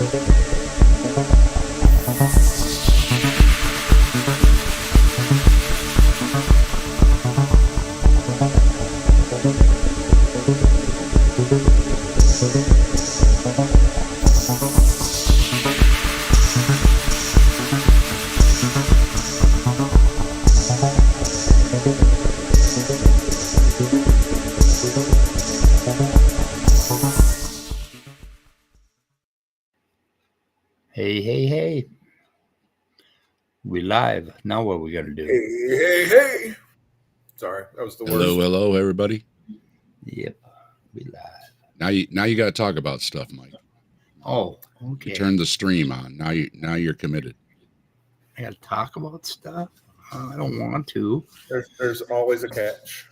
Hey. We live. Now what are we going to do? Hey. Sorry, that was the worst. Hello, everybody. Yep, we live. Now you got to talk about stuff, Mike. Oh, okay. You turned the stream on. Now you're committed. I got to talk about stuff? I don't want to. There's always a catch.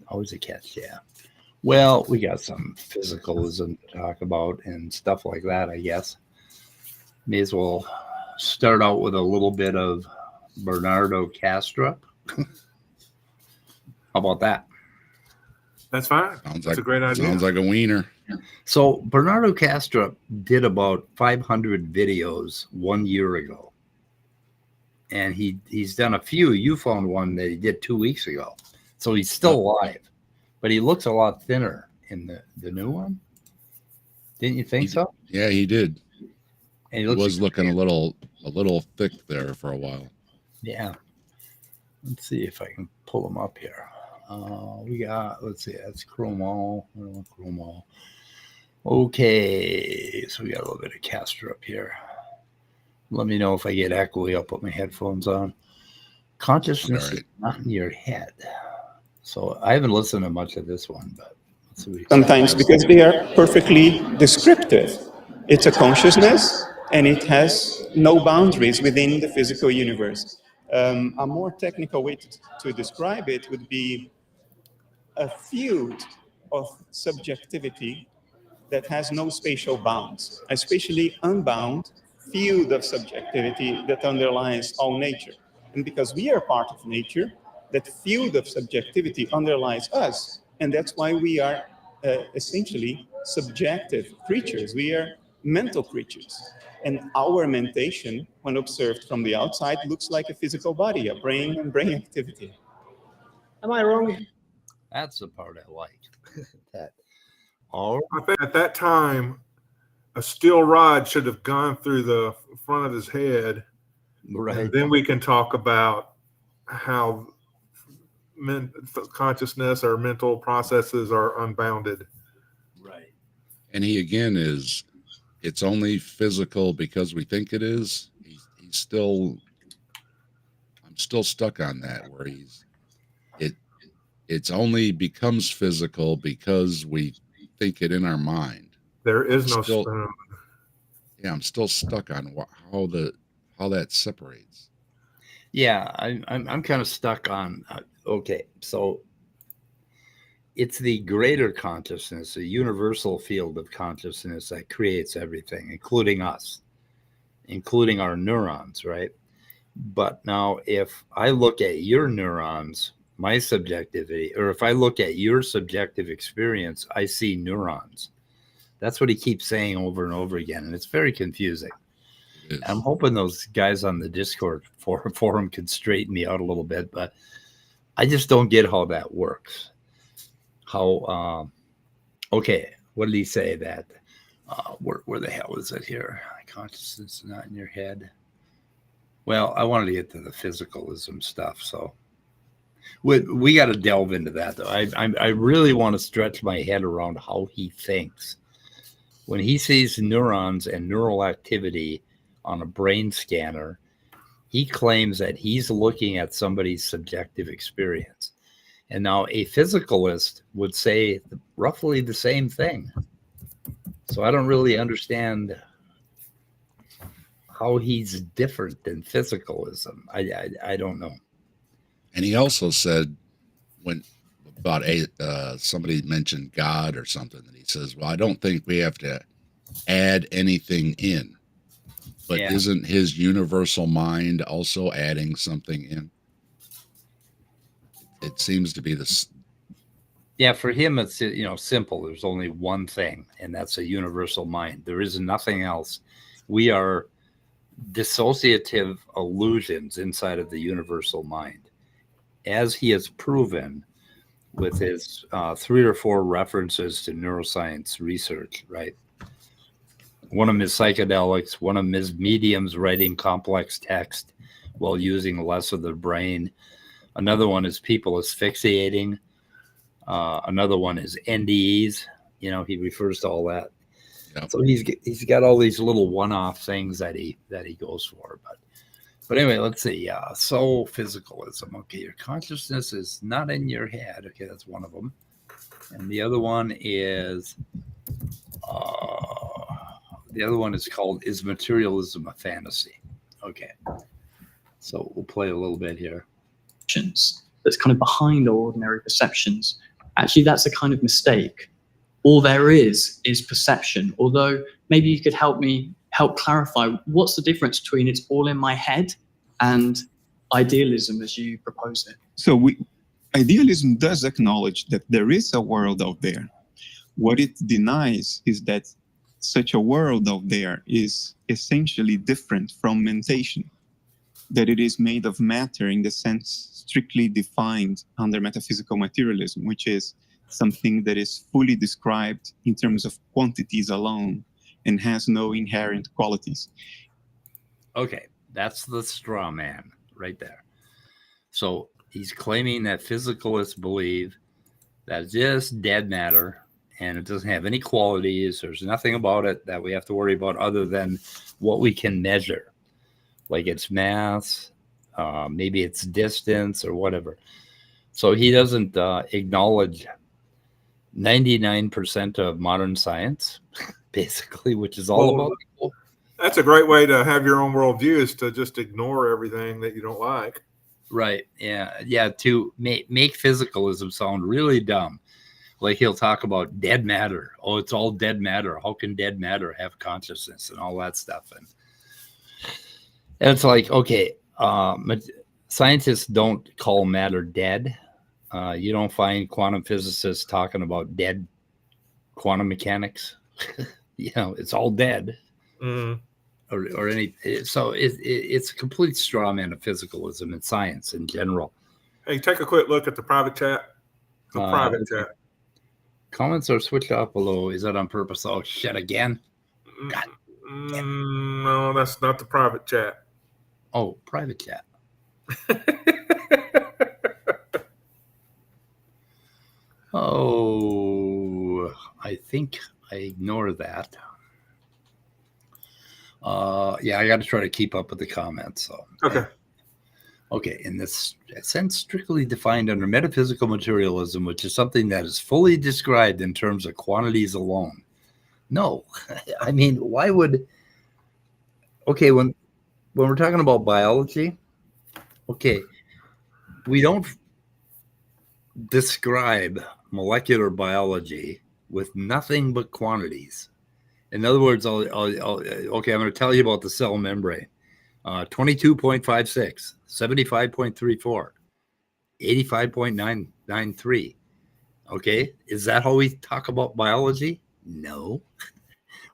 Always a catch, yeah. Well, we got some physicalism to talk about and stuff like that, I guess. May as well start out with a little bit of Bernardo Kastrup. How about that? That's fine. That's a great idea. Sounds like a wiener. So Bernardo Kastrup did about 500 videos 1 year ago. And he's done a few. You found one that he did 2 weeks ago. So he's still alive. But he looks a lot thinner in the new one. Didn't you think so? Yeah, he did. And he was looking a little thick there for a while. Yeah. Let's see if I can pull him up here. We got, let's see, that's Chromo. Chromo. Okay. So we got a little bit of Kastrup here. Let me know if I get echoey. I'll put my headphones on. Consciousness is not in your head. So I haven't listened to much of this one, but let's see what sometimes because they are perfectly descriptive. It's a consciousness, and it has no boundaries within the physical universe. A more technical way to describe it would be a field of subjectivity that has no spatial bounds, a spatially unbound field of subjectivity that underlies all nature. And because we are part of nature, that field of subjectivity underlies us, and that's why we are essentially subjective creatures. We are mental creatures. And our mentation, when observed from the outside, looks like a physical body, a brain and brain activity. Am I wrong? That's the part I like. I think at that time, a steel rod should have gone through the front of his head. Right. And then we can talk about how consciousness or mental processes are unbounded. Right. And he again is, it's only physical because we think it is. He's still, I'm still stuck on that where it's only becomes physical because we think it in our mind. There is no spoon. Yeah, I'm still stuck on how that separates. Yeah, I'm kind of stuck on. Okay, so it's the greater consciousness, a universal field of consciousness that creates everything, including us, including our neurons, right? But now, if I look at your neurons, my subjectivity, or if I look at your subjective experience, I see neurons. That's what he keeps saying over and over again, and it's very confusing. I'm hoping those guys on the Discord forum can straighten me out a little bit, but I just don't get how that works. How, okay, what did he say that, where the hell is it here? Consciousness is not in your head. Well, I wanted to get to the physicalism stuff, so we got to delve into that, though. I really want to stretch my head around how he thinks. When he sees neurons and neural activity on a brain scanner, he claims that he's looking at somebody's subjective experience. And now a physicalist would say roughly the same thing. So I don't really understand how he's different than physicalism. I don't know. And he also said when about somebody mentioned God or something, and he says, well, I don't think we have to add anything in. But isn't his universal mind also adding something in? It seems to be this. Yeah, for him, it's simple. There's only one thing, and that's a universal mind. There is nothing else. We are dissociative illusions inside of the universal mind, as he has proven with his 3 or 4 references to neuroscience research. Right. One of them is psychedelics. One of them is mediums writing complex text while using less of the brain. Another one is people asphyxiating. Another one is NDEs. He refers to all that. Yep. So he's got all these little one-off things that he goes for. But anyway, let's see. So physicalism. Okay, your consciousness is not in your head. Okay, that's one of them. And the other one is called Is Materialism a Fantasy? Okay. So we'll play a little bit here. That's kind of behind our ordinary perceptions. Actually, that's a kind of mistake. All there is perception. Although maybe you could help clarify what's the difference between it's all in my head and idealism as you propose it. So idealism does acknowledge that there is a world out there. What it denies is that such a world out there is essentially different from mentation, that it is made of matter in the sense strictly defined under metaphysical materialism, which is something that is fully described in terms of quantities alone and has no inherent qualities. Okay, that's the straw man right there. So he's claiming that physicalists believe that it's just dead matter and it doesn't have any qualities. There's nothing about it that we have to worry about other than what we can measure, like its mass, maybe its distance or whatever. So he doesn't acknowledge 99% of modern science, basically, which is all about people. That's a great way to have your own worldview, is to just ignore everything that you don't like. Right. Yeah. To make physicalism sound really dumb. Like he'll talk about dead matter. Oh, it's all dead matter. How can dead matter have consciousness and all that stuff? And it's like, okay, scientists don't call matter dead. You don't find quantum physicists talking about dead quantum mechanics. It's all dead. Mm. Or any. So it's a complete straw man of physicalism and science in general. Hey, take a quick look at the private chat. Private chat. Comments are switched off below. Is that on purpose? Oh, shit, again? God. No, that's not the private chat. Oh, private chat. Oh, I think I ignore that. Yeah, I got to try to keep up with the comments. So okay. Okay, in this sense, strictly defined under metaphysical materialism, which is something that is fully described in terms of quantities alone. No, I mean, why would? Okay, when we're talking about biology, okay, we don't describe molecular biology with nothing but quantities. In other words, okay, I'm going to tell you about the cell membrane. 22.56, 75.34, 85.993. Okay, is that how we talk about biology? No.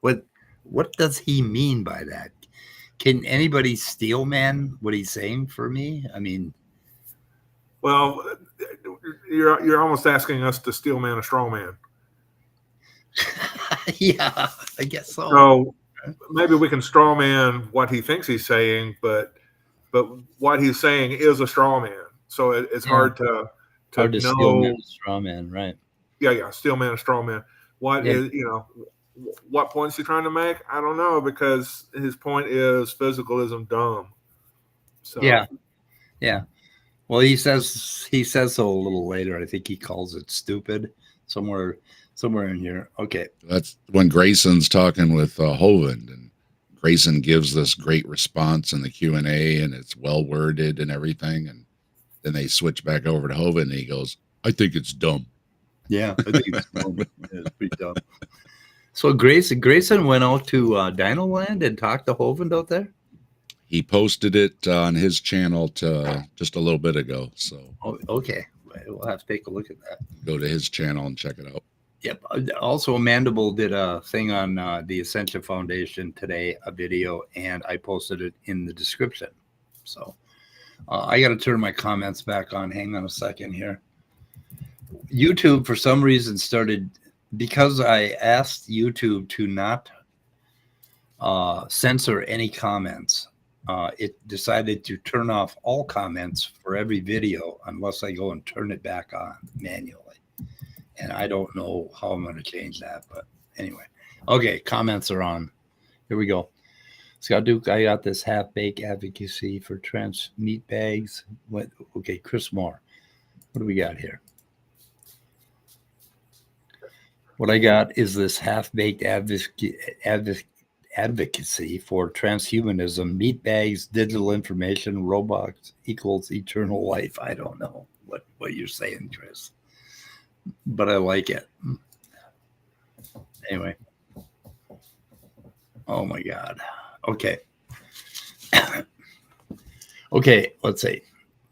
What does he mean by that? Can anybody steel man what he's saying for me? I mean, well, you're almost asking us to steel man a straw man. Yeah, I guess so. So maybe we can straw man what he thinks he's saying, but what he's saying is a straw man. So it's hard to know. Steel man a straw man, right? Yeah, steel man a straw man. What is what point's he trying to make? I don't know, because his point is physicalism dumb. So yeah. Well, he says so a little later. I think he calls it stupid somewhere in here. Okay. That's when Grayson's talking with Hovind, and Grayson gives this great response in the Q&A, and it's well worded and everything. And then they switch back over to Hovind, and he goes, I think it's dumb. Yeah, I think it's dumb. It's pretty dumb. So Grayson went out to Dino Land and talked to Hovind out there? He posted it on his channel just a little bit ago. So okay. we'll have to take a look at that. Go to his channel and check it out. Yep. Also, Mandible did a thing on the Ascension Foundation today, a video, and I posted it in the description. So I got to turn my comments back on. Hang on a second here. YouTube, for some reason, started, because I asked YouTube to not censor any comments. It decided to turn off all comments for every video unless I go and turn it back on manually. And I don't know how I'm going to change that, but anyway. Okay, comments are on. Here we go. Scott Duke, I got this half-baked advocacy for trans meat bags. What? Okay, Chris Moore. What do we got here? What I got is this half-baked advocacy for transhumanism, meat bags, digital information, robots equals eternal life. I don't know what you're saying, Chris, but I like it. Anyway. Oh my God. Okay. Okay, let's see.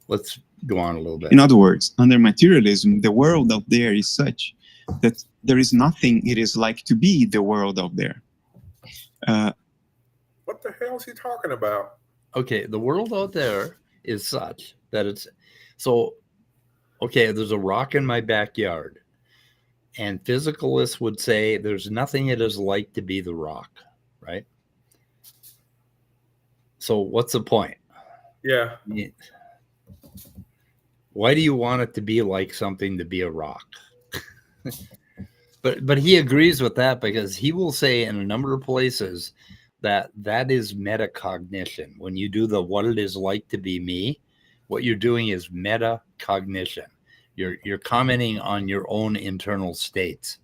Let's go on a little bit. In other words, under materialism, the world out there is such that there is nothing it is like to be the world out there. What the hell is he talking about? Okay, the world out there is such that it's so. Okay, there's a rock in my backyard, and physicalists would say there's nothing it is like to be the rock, right? So what's the point? Yeah. Why do you want it to be like something to be a rock? But he agrees with that, because he will say in a number of places that is metacognition. When you do the what it is like to be me, what you're doing is metacognition. You're commenting on your own internal states,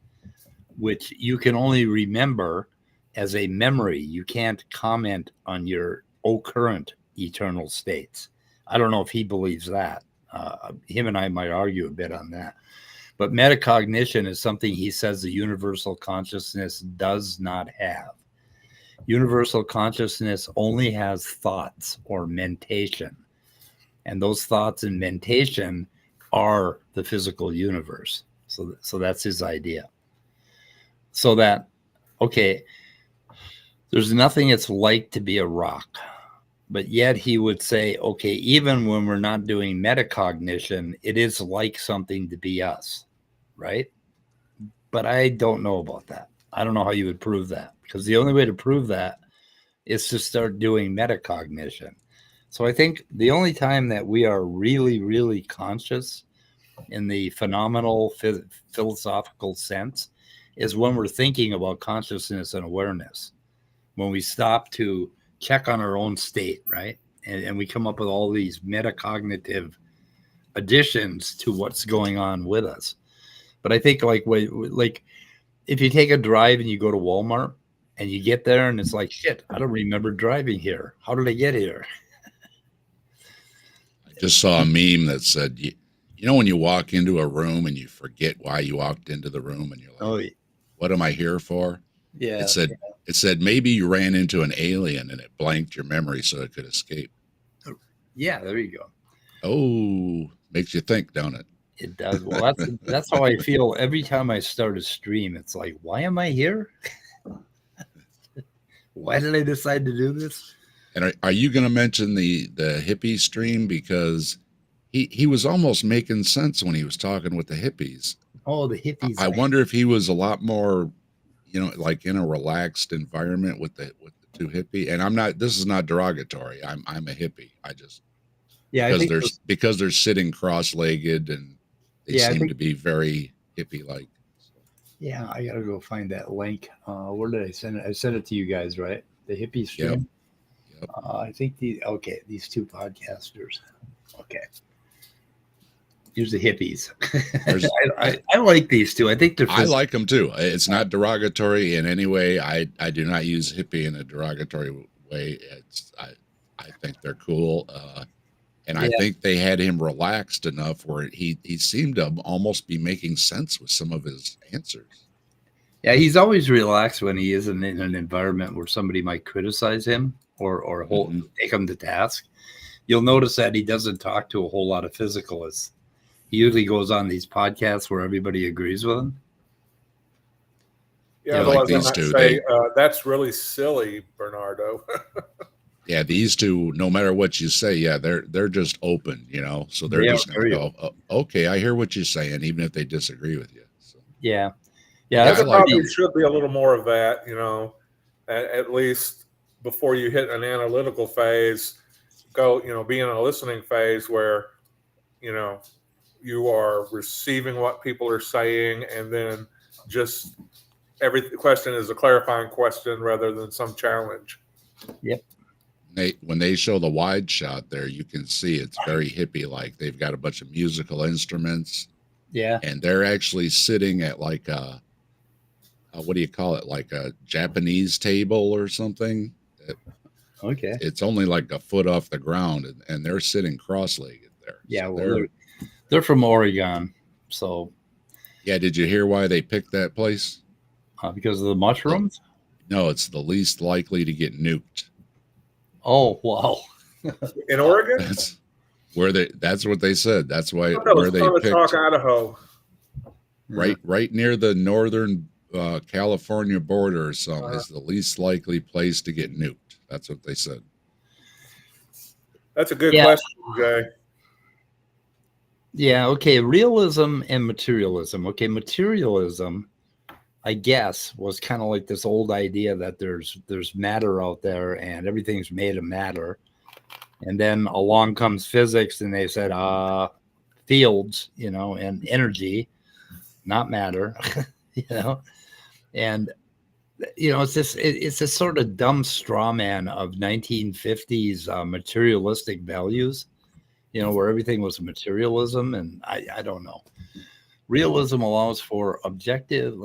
which you can only remember as a memory. You can't comment on your current eternal states. I don't know if he believes that. Him and I might argue a bit on that. But metacognition is something he says the universal consciousness does not have. Universal consciousness only has thoughts or mentation. And those thoughts and mentation are the physical universe. So that's his idea. So that, okay, there's nothing it's like to be a rock. But yet he would say, okay, even when we're not doing metacognition, it is like something to be us, right? But I don't know about that. I don't know how you would prove that, because the only way to prove that is to start doing metacognition. So I think the only time that we are really, really conscious in the phenomenal philosophical sense is when we're thinking about consciousness and awareness, when we stop to check on our own state, right? And we come up with all these metacognitive additions to what's going on with us. But I think like if you take a drive and you go to Walmart and you get there and it's like, shit, I don't remember driving here. How did I get here? I just saw a meme that said, you know, when you walk into a room and you forget why you walked into the room and you're like, Oh, what am I here for? yeah. It said maybe you ran into an alien and it blanked your memory so it could escape. Yeah, there you go. Oh, makes you think, don't it? It does. Well, that's how I feel every time I start a stream. It's like, why am I here? Why did I decide to do this? And are you going to mention the hippie stream? Because he was almost making sense when he was talking with the hippies. Oh, the hippies. I wonder if he was a lot more, you know, like in a relaxed environment with the two hippie. And I'm not. This is not derogatory. I'm a hippie. I just because they're sitting cross-legged and they seem to be very hippie-like. Yeah, I gotta go find that link. Where did I send it? I sent it to you guys, right? The hippie stream. Yep. I think these two podcasters. Okay. Here's the hippies. I like these two. I think they're. I like them too. It's not derogatory in any way. I do not use hippie in a derogatory way. I think they're cool, and I think they had him relaxed enough where he seemed to almost be making sense with some of his answers. Yeah, he's always relaxed when he is in an environment where somebody might criticize him or take him to task. You'll notice that he doesn't talk to a whole lot of physicalists. He usually goes on these podcasts where everybody agrees with him. Yeah, Yeah, otherwise like they these might two, say, that's really silly, Bernardo. Yeah, these two, no matter what you say, yeah, they're just open, you know. So they're They are just going to very go, oh, okay, I hear what you're saying, even if they disagree with you. So Yeah. Yeah, That's I There like probably these. should be a little more of that, you know, at least before you hit an analytical phase. Go, you know, be in a listening phase where, you know, you are receiving what people are saying, and then just every question is a clarifying question rather than some challenge. When they show the wide shot there, you can see it's very hippie like. They've got a bunch of musical instruments, Yeah. and they're actually sitting at like a what do you call it? Like a Japanese table or something. Okay. It's only like a foot off the ground, and they're sitting cross-legged there. Yeah. So Well, they're from Oregon, so yeah. Did you hear why they picked that place? because of the mushrooms. No, it's the least likely to get nuked. Oh wow. In Oregon? That's where they. That's what they said. That's why I thought that where was they Plymouth picked. Rock, Idaho. Right near the northern California border or something is the least likely place to get nuked. That's what they said. That's a good Yeah. question, Jay. Yeah. Okay. Realism and materialism. Okay. Materialism, I guess, was kind of like this old idea that there's matter out there and everything's made of matter. And then along comes physics, and they said, fields, you know, and energy, not matter, you know, and you know, it's this sort of dumb straw man of 1950s materialistic values, you know, where everything was materialism, and I don't know. Realism allows for objective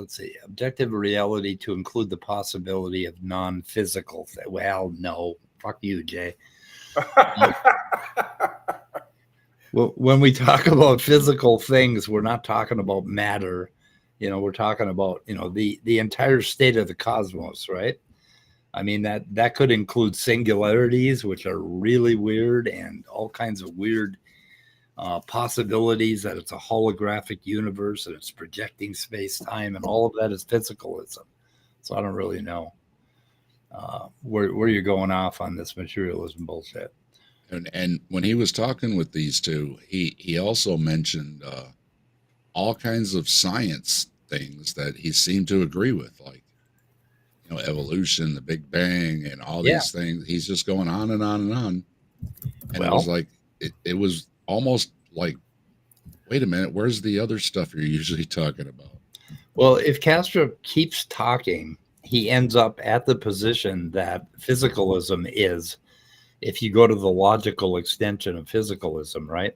reality to include the possibility of non-physical. Well, no, fuck you, Jay. Well, when we talk about physical things, we're not talking about matter. You know, we're talking about, you know, the entire state of the cosmos, right? I mean, that could include singularities, which are really weird, and all kinds of weird possibilities that it's a holographic universe and it's projecting space-time, and all of that is physicalism. So I don't really know where you're going off on this materialism bullshit. And when he was talking with these two, he also mentioned all kinds of science things that he seemed to agree with, like, you know, evolution, the Big Bang, and all these things. He's just going on and on and on. And it was like it was almost like, wait a minute, where's the other stuff you're usually talking about? Well, if Kastrup keeps talking, he ends up at the position that physicalism is, if you go to the logical extension of physicalism, right?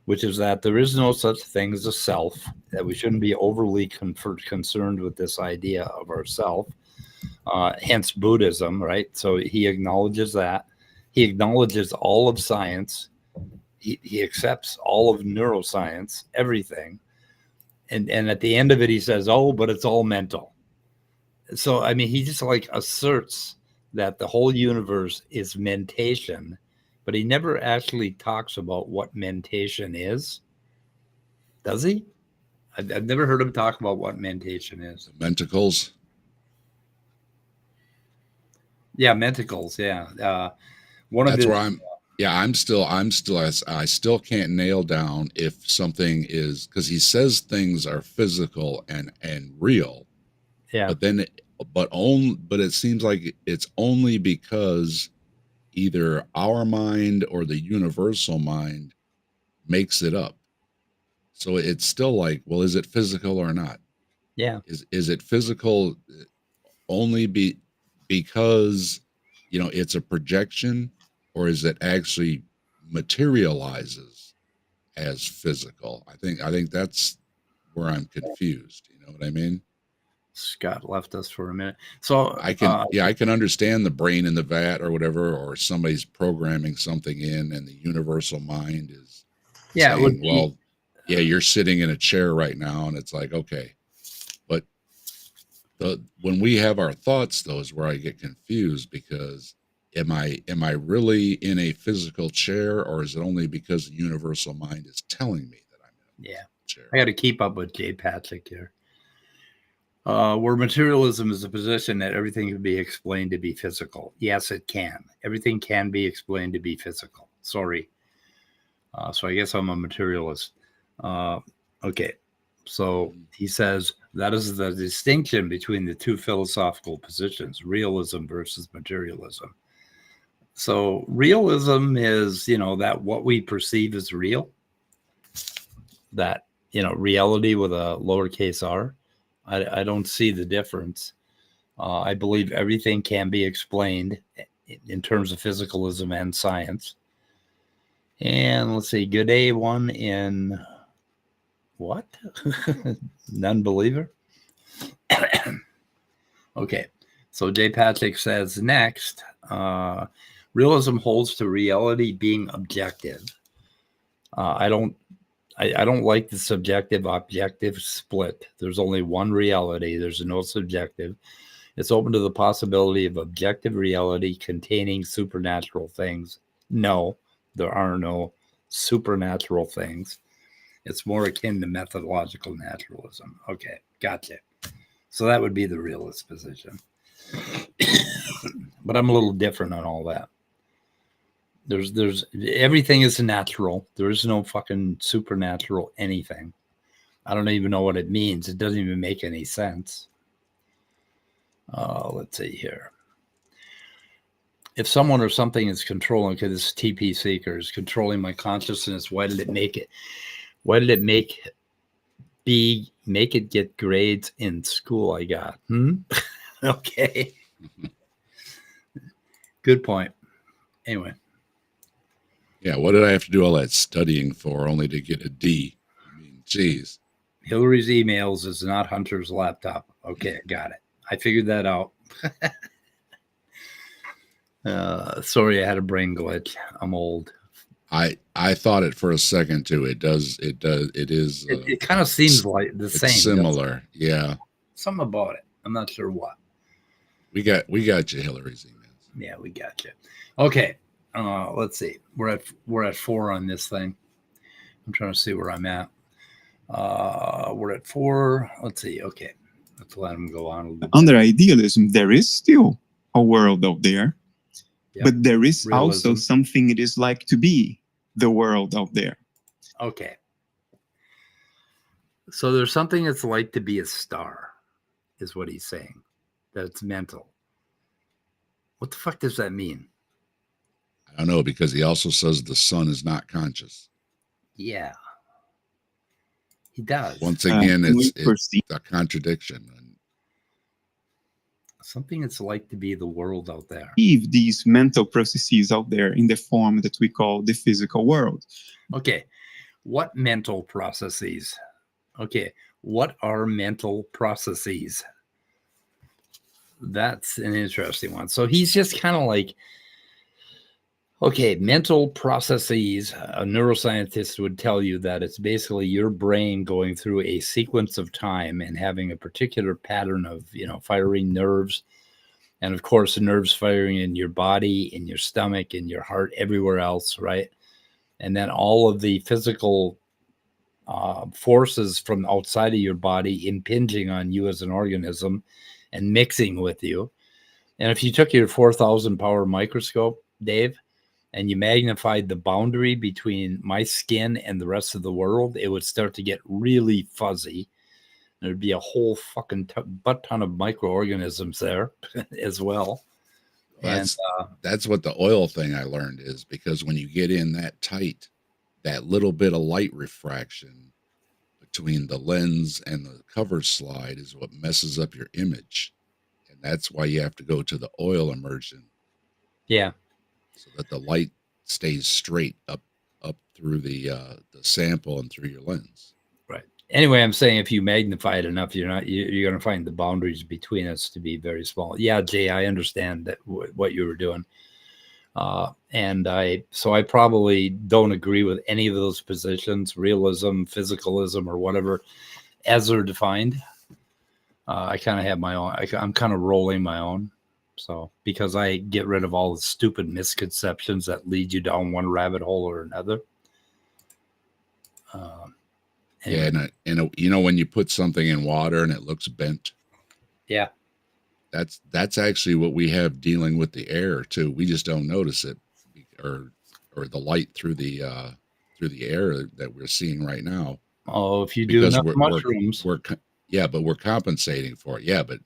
Which is that there is no such thing as a self, that we shouldn't be overly concerned with this idea of ourself, hence Buddhism, right? So he acknowledges that. He acknowledges all of science. He accepts all of neuroscience, everything. And at the end of it, he says, oh, but it's all mental. So, I mean, he just like asserts that the whole universe is mentation, but he never actually talks about what mentation is. Does he? I've never heard him talk about what mentation is. Mentacles. Yeah, mentacles. Yeah. That's where I'm. Yeah, I'm still. I still can't nail down if something is, because he says things are physical and real. Yeah. But it seems like it's only because either our mind or the universal mind makes it up. So it's still like, well, is it physical or not? Yeah. Is it physical only because, you know, it's a projection, or is it actually materializes as physical? I think that's where I'm confused. You know what I mean? Scott left us for a minute. So I can understand the brain in the vat or whatever, or somebody's programming something in, and the universal mind is saying, well, yeah, you're sitting in a chair right now, and it's like, okay, but when we have our thoughts, though, is where I get confused, because am I really in a physical chair, or is it only because the universal mind is telling me that I'm in a Yeah. Sure. I got to keep up with Jay Patrick here. Where materialism is the position that everything can be explained to be physical. Yes, it can. Everything can be explained to be physical. Sorry. So I guess I'm a materialist. Okay. So he says that is the distinction between the two philosophical positions, realism versus materialism. So realism is, that what we perceive as real, that, reality with a lowercase r. I don't see the difference. I believe everything can be explained in terms of physicalism and science. And let's see, good day one in what? Non-believer? Okay, so Jay Patrick says next, realism holds to reality being objective. I don't like the subjective objective split. There's only one reality. There's no subjective. It's open to the possibility of objective reality containing supernatural things. No, there are no supernatural things. It's more akin to methodological naturalism. Okay, gotcha. So that would be the realist position. But I'm a little different on all that. There's everything is natural. There is no fucking supernatural anything. I don't even know what it means. It doesn't even make any sense. Let's see here. If someone or something is controlling, okay, this TP seeker is controlling my consciousness, why did it make it? Why did it make it get grades in school I got? Okay. Good point. Anyway. Yeah, what did I have to do all that studying for only to get a D? I mean, geez. Hillary's emails is not Hunter's laptop. Okay, got it. I figured that out. Sorry, I had a brain glitch. I'm old. I thought it for a second too. It is. It kind of seems like the same. Similar, yeah. Something about it. I'm not sure what. We got you, Hillary's emails. Yeah, we got you. Okay. Let's see. We're at 4 on this thing. I'm trying to see where I'm at. We're at 4. Let's see. Okay. Let's let him go on a little bit. Under idealism, there is still a world out there, Yep. but there is Realism. also something it is like to be the world out there. Okay. So there's something that's like to be a star, is what he's saying. That it's mental. What the fuck does that mean? I don't know, because he also says the sun is not conscious. Yeah. He does. Once again, We it's perceive a contradiction. Something it's like to be the world out there. these mental processes out there in the form that we call the physical world. Okay. What mental processes? Okay. What are mental processes? That's an interesting one. So he's just kind of like, okay, mental processes, a neuroscientist would tell you that it's basically your brain going through a sequence of time and having a particular pattern of, firing nerves. And of course, the nerves firing in your body, in your stomach, in your heart, everywhere else, right? And then all of the physical forces from outside of your body impinging on you as an organism and mixing with you. And if you took your 4,000 power microscope, Dave, and you magnified the boundary between my skin and the rest of the world, it would start to get really fuzzy. There'd be a whole fucking butt ton of microorganisms there as well. That's what the oil thing I learned is, because when you get in that tight, that little bit of light refraction between the lens and the cover slide is what messes up your image. And that's why you have to go to the oil immersion. Yeah. So that the light stays straight up through the sample and through your lens. Right. Anyway, I'm saying if you magnify it enough, you're going to find the boundaries between us to be very small. Yeah, Jay, I understand that what you were doing. So I probably don't agree with any of those positions, realism, physicalism, or whatever, as they're defined. I kind of have my own. I'm kind of rolling my own. So because I get rid of all the stupid misconceptions that lead you down one rabbit hole or another. Yeah, and you know when you put something in water and it looks bent, Yeah. that's actually what we have dealing with the air too. We just don't notice it, or the light through the air that we're seeing right now, Oh, if you do because enough mushrooms. yeah, but we're compensating for it. Yeah, but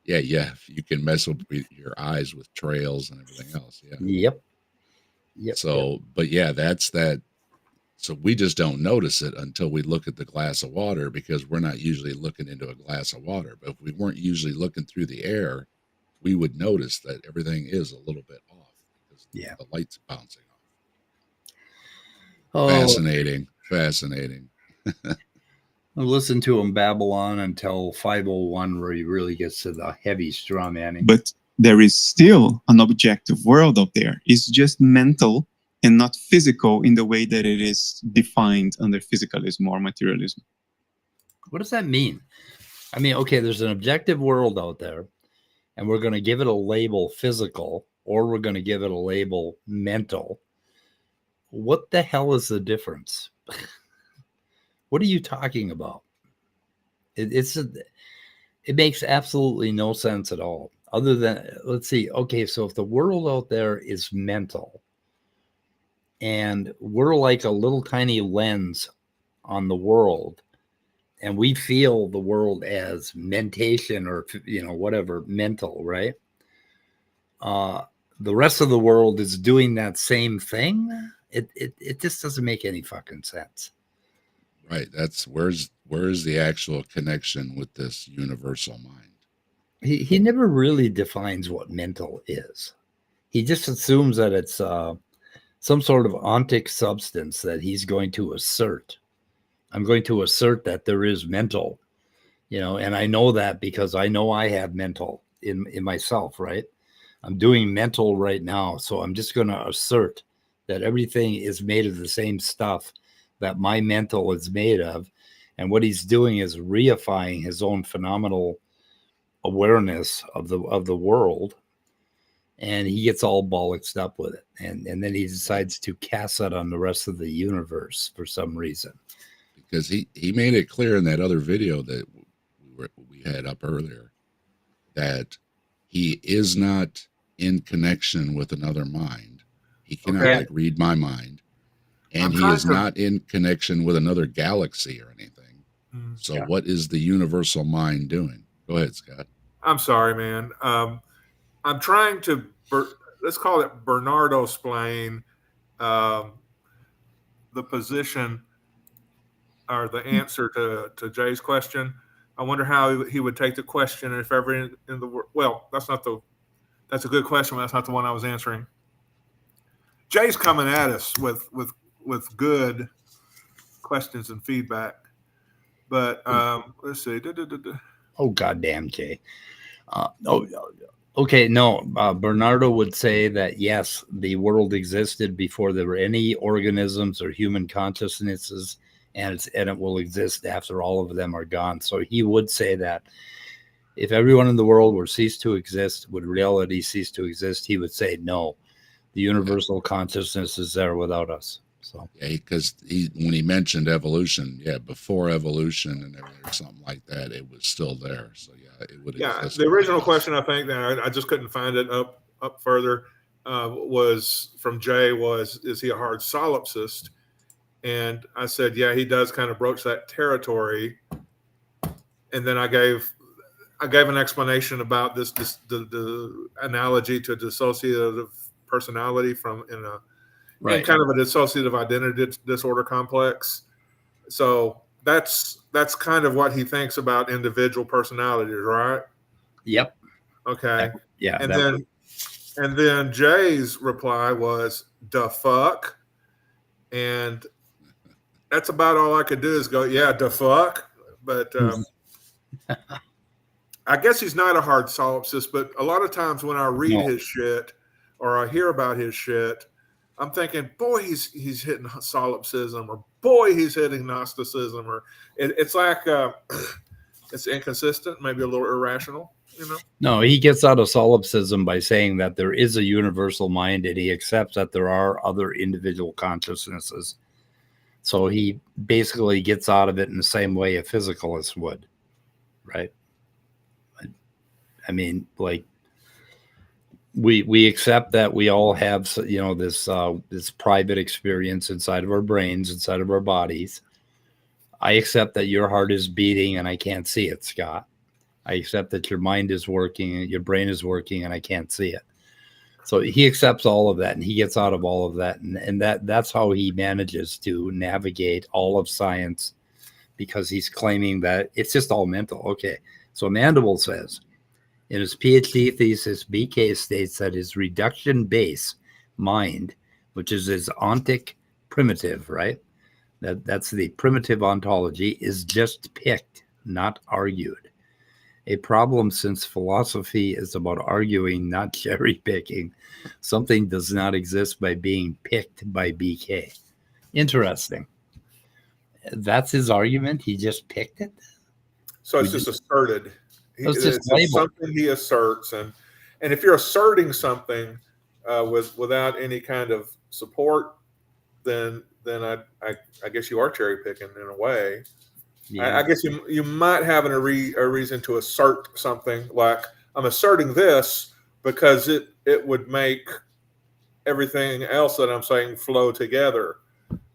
yeah, you can mess with your eyes with trails and everything else. Yeah. Yep. Yep. So, but yeah, that's that. So we just don't notice it until we look at the glass of water, because we're not usually looking into a glass of water. But if we weren't usually looking through the air, we would notice that everything is a little bit off because Yeah. the light's bouncing off. Oh, Fascinating. I listened to him babble on until 5:01, where he really gets to the heavy straw manning. But there is still an objective world out there. It's just mental and not physical in the way that it is defined under physicalism or materialism. What does that mean? I mean, okay, there's an objective world out there, and we're going to give it a label physical, or we're going to give it a label mental. What the hell is the difference? What are you talking about? It makes absolutely no sense at all. Other than, let's see, okay, so if the world out there is mental, and we're like a little tiny lens on the world, and we feel the world as mentation, or whatever, mental, right? The rest of the world is doing that same thing. It just doesn't make any fucking sense. Right. That's where's the actual connection with this universal mind? He never really defines what mental is. He just assumes that it's some sort of ontic substance that he's going to assert. I'm going to assert that there is mental, and I know that because I know I have mental in myself, right? I'm doing mental right now. So I'm just going to assert that everything is made of the same stuff that my mental is made of. And what he's doing is reifying his own phenomenal awareness of the world. And he gets all bollocksed up with it. And then he decides to cast that on the rest of the universe for some reason. Because he made it clear in that other video that we had up earlier that he is not in connection with another mind. He cannot read my mind. And he is not in connection with another galaxy or anything. So what is the universal mind doing? Go ahead, Scott. I'm sorry, man. I'm trying to, let's call it Bernardo explain the position or the answer to Jay's question. I wonder how he would take the question if ever in the world. Well, that's a good question, but that's not the one I was answering. Jay's coming at us with good questions and feedback. But let's see. Oh, goddamn, Jay. Okay, no. Bernardo would say that, yes, the world existed before there were any organisms or human consciousnesses, and it will exist after all of them are gone. So he would say that if everyone in the world were ceased to exist, would reality cease to exist? He would say no. The universal consciousness is there without us. So because when he mentioned evolution, before evolution and everything or something like that, it was still there. So it would exist. The original question, I think, that I just couldn't find it up further, was from Jay was, is he a hard solipsist? And I said, yeah, he does kind of broach that territory. And then I gave an explanation about the analogy to dissociative personality in kind of a dissociative identity disorder complex. So that's kind of what he thinks about individual personalities, right? Yep. Okay. Yeah. And then Jay's reply was, "Da fuck," and that's about all I could do is go, "Yeah, da fuck." But I guess he's not a hard solipsist. But a lot of times when I read his shit or I hear about his shit, I'm thinking, boy, he's hitting solipsism, or boy, he's hitting Gnosticism, or it's like it's inconsistent, maybe a little irrational, No, he gets out of solipsism by saying that there is a universal mind, and he accepts that there are other individual consciousnesses So he basically gets out of it in the same way a physicalist would, right? I mean, like, we accept that we all have, you know, this private experience inside of our brains, inside of our bodies. I accept that your heart is beating and I can't see it, Scott. I accept that your mind is working and your brain is working and I can't see it. So he accepts all of that and he gets out of all of that. And that's how he manages to navigate all of science, because he's claiming that it's just all mental. Okay. So Mandible says in his PhD thesis, BK states that his reduction base mind, which is his ontic primitive, right? That's the primitive ontology, is just picked, not argued. A problem, since philosophy is about arguing, not cherry picking. Something does not exist by being picked by BK. Interesting. That's his argument. He just picked it. So it's just asserted. It's just something he asserts, and if you're asserting something without any kind of support, then I guess you are cherry picking in a way. Yeah. I guess you might have a reason to assert something, like I'm asserting this because it would make everything else that I'm saying flow together.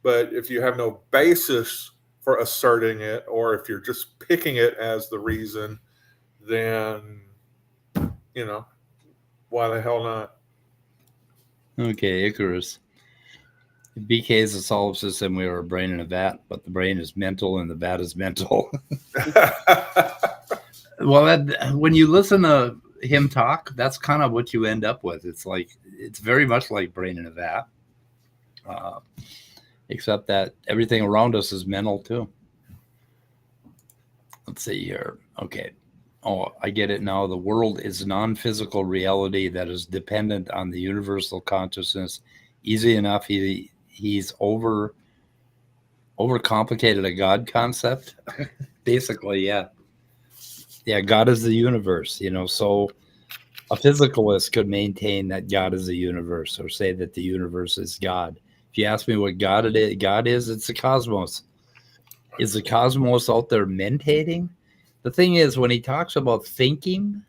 But if you have no basis for asserting it, or if you're just picking it as the reason, then, you know, why the hell not? Okay, Icarus. BK is a solipsism. We are a brain in a vat, but the brain is mental and the vat is mental. Well, when you listen to him talk, that's kind of what you end up with. It's like, it's very much like brain in a vat, except that everything around us is mental too. Let's see here. Okay. Oh, I get it now. The world is non-physical reality that is dependent on the universal consciousness. Easy enough. He's overcomplicated a God concept. Basically, yeah. Yeah, God is the universe, you know. So a physicalist could maintain that God is the universe, or say that the universe is God. If you ask me what God is, it's the cosmos. Is the cosmos out there mentating? The thing is, when he talks about thinking,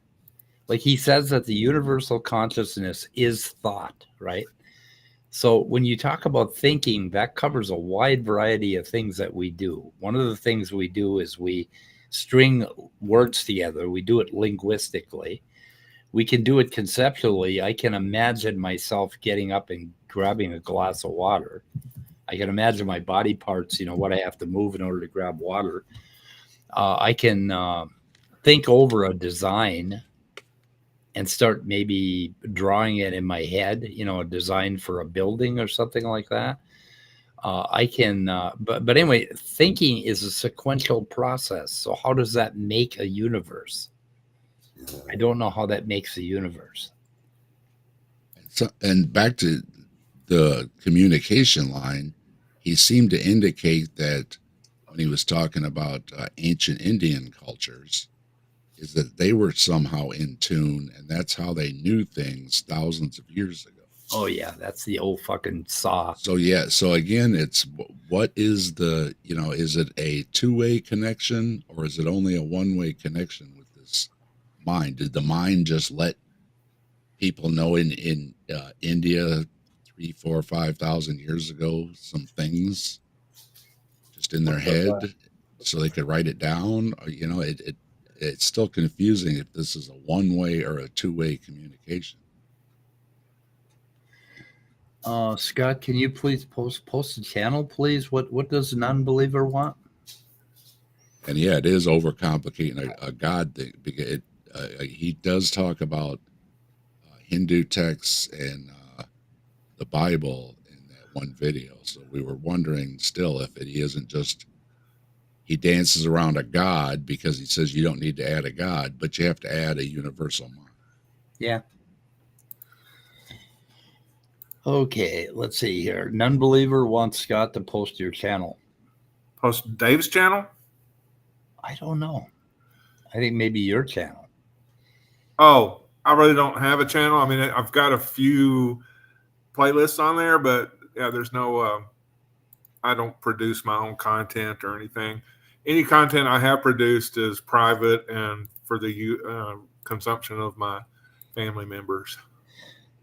like he says that the universal consciousness is thought, right? So when you talk about thinking, that covers a wide variety of things that we do. One of the things we do is we string words together. We do it linguistically. We can do it conceptually. I can imagine myself getting up and grabbing a glass of water. I can imagine my body parts, you know, what I have to move in order to grab water. I can think over a design and start maybe drawing it in my head, you know, a design for a building or something like that. I can, but anyway, thinking is a sequential process. So how does that make a universe? I don't know how that makes a universe. So, and back to the communication line, he seemed to indicate that when he was talking about ancient Indian cultures, is that they were somehow in tune, and that's how they knew things thousands of years ago. Oh yeah, that's the old fucking saw. So yeah, so again, it's what is the, you know, is it a two-way connection or is it only a one-way connection with this mind? Did the mind just let people know in India 3, 4, 5,000 years ago some things just in their head so they could write it down? Or, you know, it's still confusing if this is a one-way or a two-way communication. Scott, can you please post the channel, please? What does an unbeliever want? And yeah, it is overcomplicating a God thing, because he does talk about Hindu texts and the Bible in that one video. So we were wondering still if he isn't just, he dances around a God because he says you don't need to add a God, but you have to add a universal mind. Yeah. Okay, let's see here. Nonbeliever wants Scott to post your channel. Post Dave's channel? I don't know. I think maybe your channel. Oh, I really don't have a channel. I mean, I've got a few playlists on there, but yeah, there's no I don't produce my own content or anything. Any content I have produced is private and for the consumption of my family members.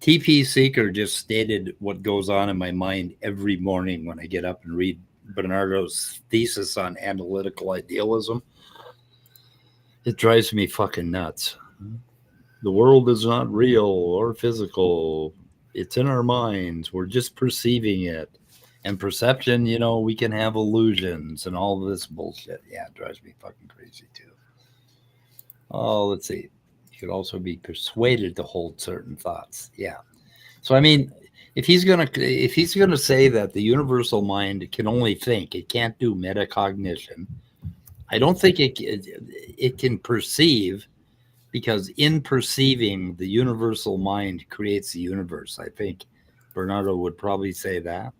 TP Seeker just stated what goes on in my mind every morning when I get up and read Bernardo's thesis on analytical idealism. It drives me fucking nuts. The world is not real or physical. It's in our minds. We're just perceiving it. And perception, you know, we can have illusions and all this bullshit. Yeah, it drives me fucking crazy too. Oh, let's see. You could also be persuaded to hold certain thoughts. Yeah. So I mean, if he's gonna say that the universal mind can only think, it can't do metacognition. I don't think it can perceive, because in perceiving, the universal mind creates the universe. I think Bernardo would probably say that.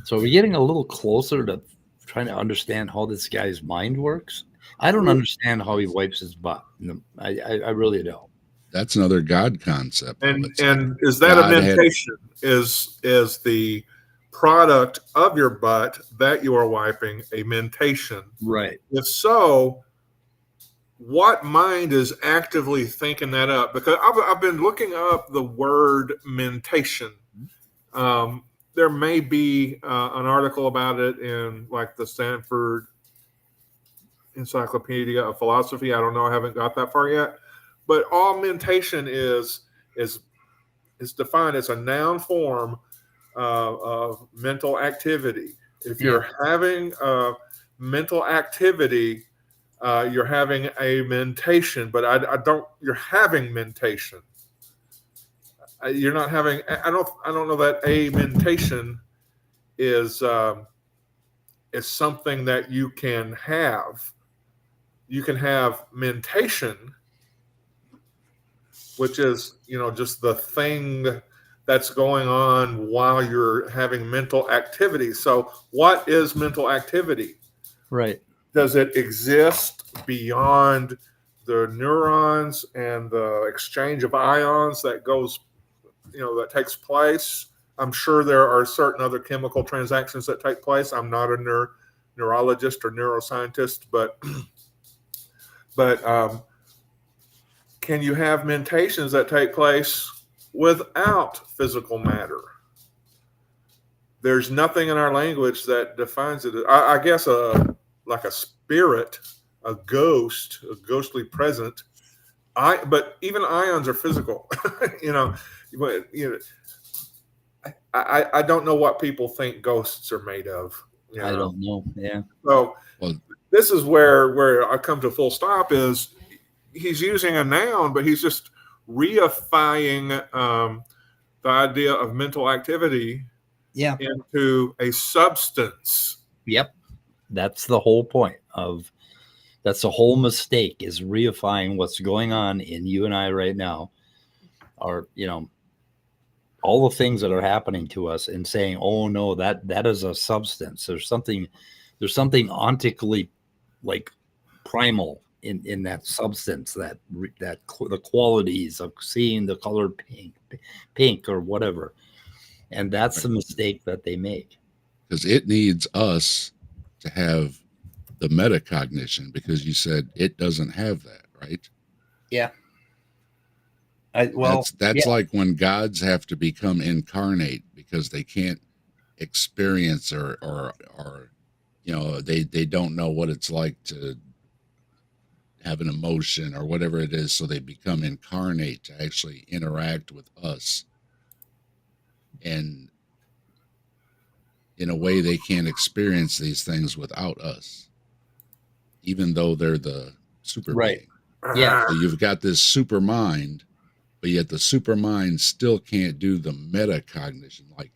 So we're getting a little closer to trying to understand how this guy's mind works. I don't understand how he wipes his butt. I really don't. That's another God concept. And is that a mentation? Is the product of your butt that you are wiping a mentation? Right. If so, what mind is actively thinking that up? Because I've been looking up the word mentation. There may be an article about it in like the Stanford Encyclopedia of Philosophy. I don't know. I haven't got that far yet. But all mentation is defined as a noun form of mental activity. If you're having mental activity, you're having a mentation. But I don't. You're having mentation. You're not having. I don't know that a mentation is something that you can have. You can have mentation, which is, you know, just the thing that's going on while you're having mental activity. So what is mental activity? Right. Does it exist beyond the neurons and the exchange of ions that goes, you know, that takes place? I'm sure there are certain other chemical transactions that take place. I'm not a neurologist or neuroscientist, but can you have mentations that take place without physical matter? There's nothing in our language that defines it. I guess like a spirit, a ghost, a ghostly present. But even ions are physical. I don't know what people think ghosts are made of. I don't know. Yeah. So this is where I come to full stop is he's using a noun, but he's just reifying the idea of mental activity into a substance. Yep. That's the whole point that's the whole mistake, is reifying what's going on in you and I right now, or, you know, all the things that are happening to us, and saying, oh no, that is a substance. There's something ontically, like, primal in that substance, that the qualities of seeing the color pink or whatever. And that's the mistake that they make. Because it needs us to have the metacognition, because you said it doesn't have that, right? Yeah. That's like when gods have to become incarnate because they can't experience or you know, they don't know what it's like to have an emotion or whatever it is, so they become incarnate to actually interact with us. And in a way, they can't experience these things without us, even though they're the super being. Yeah. So you've got this super mind, but yet the super mind still can't do the metacognition, like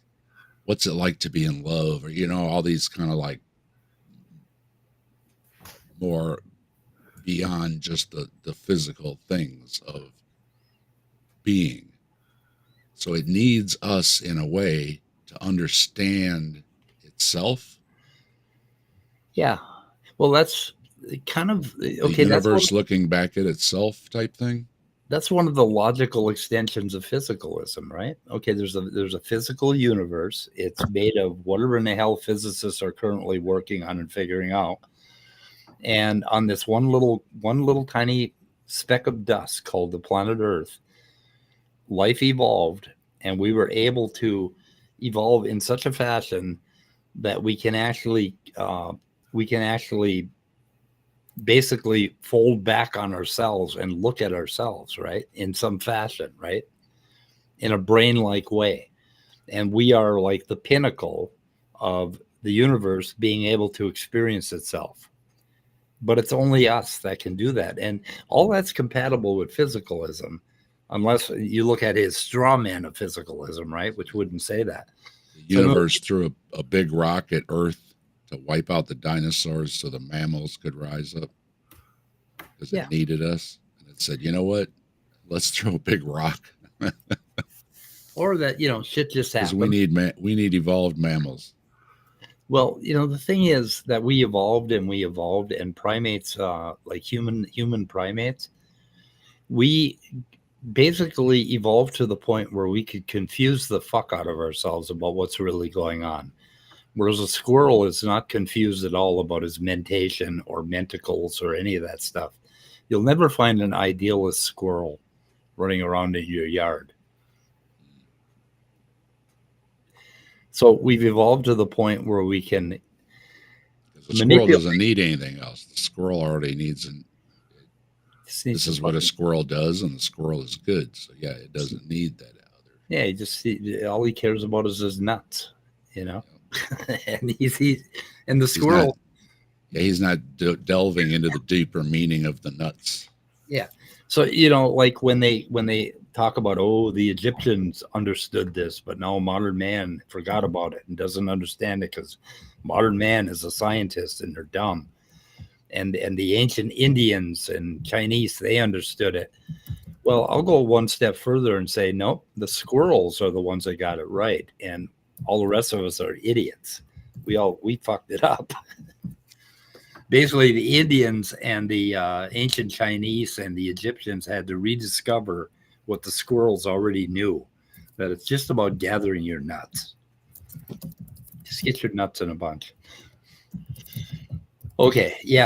what's it like to be in love, or, you know, all these kind of like more beyond just the physical things of being. So it needs us in a way to understand itself. Yeah. Well, that's kind of The universe looking back at itself type thing. That's one of the logical extensions of physicalism, right? Okay, there's a physical universe. It's made of whatever in the hell physicists are currently working on and figuring out. And on this one little tiny speck of dust called the planet Earth, life evolved, and we were able to evolve in such a fashion that we can actually basically fold back on ourselves and look at ourselves, right? In some fashion, right? In a brain-like way. And we are like the pinnacle of the universe being able to experience itself. But it's only us that can do that. And all that's compatible with physicalism, unless you look at his straw man of physicalism, right? Which wouldn't say that. The universe threw a big rock at Earth to wipe out the dinosaurs so the mammals could rise up because it needed us. And it said, you know what? Let's throw a big rock. Or that, shit just happened. Because we need evolved mammals. Well, the thing is that we evolved and primates, like human primates, we basically evolved to the point where we could confuse the fuck out of ourselves about what's really going on. Whereas a squirrel is not confused at all about his mentation or menticles or any of that stuff. You'll never find an idealist squirrel running around in your yard. So we've evolved to the point where we can. The squirrel doesn't need anything else. The squirrel already needs this is what a squirrel does, and the squirrel is good. So yeah, it doesn't need that other. Yeah, all he cares about is his nuts, and and the squirrel. He's not delving into the deeper meaning of the nuts. Yeah. So, like when they talk about, the Egyptians understood this, but now modern man forgot about it and doesn't understand it because modern man is a scientist and they're dumb. And the ancient Indians and Chinese, they understood it. Well, I'll go one step further and say, nope, the squirrels are the ones that got it right. And all the rest of us are idiots. We fucked it up. Basically, the Indians and the ancient Chinese and the Egyptians had to rediscover what the squirrels already knew, that it's just about gathering your nuts. Just get your nuts in a bunch. Okay, they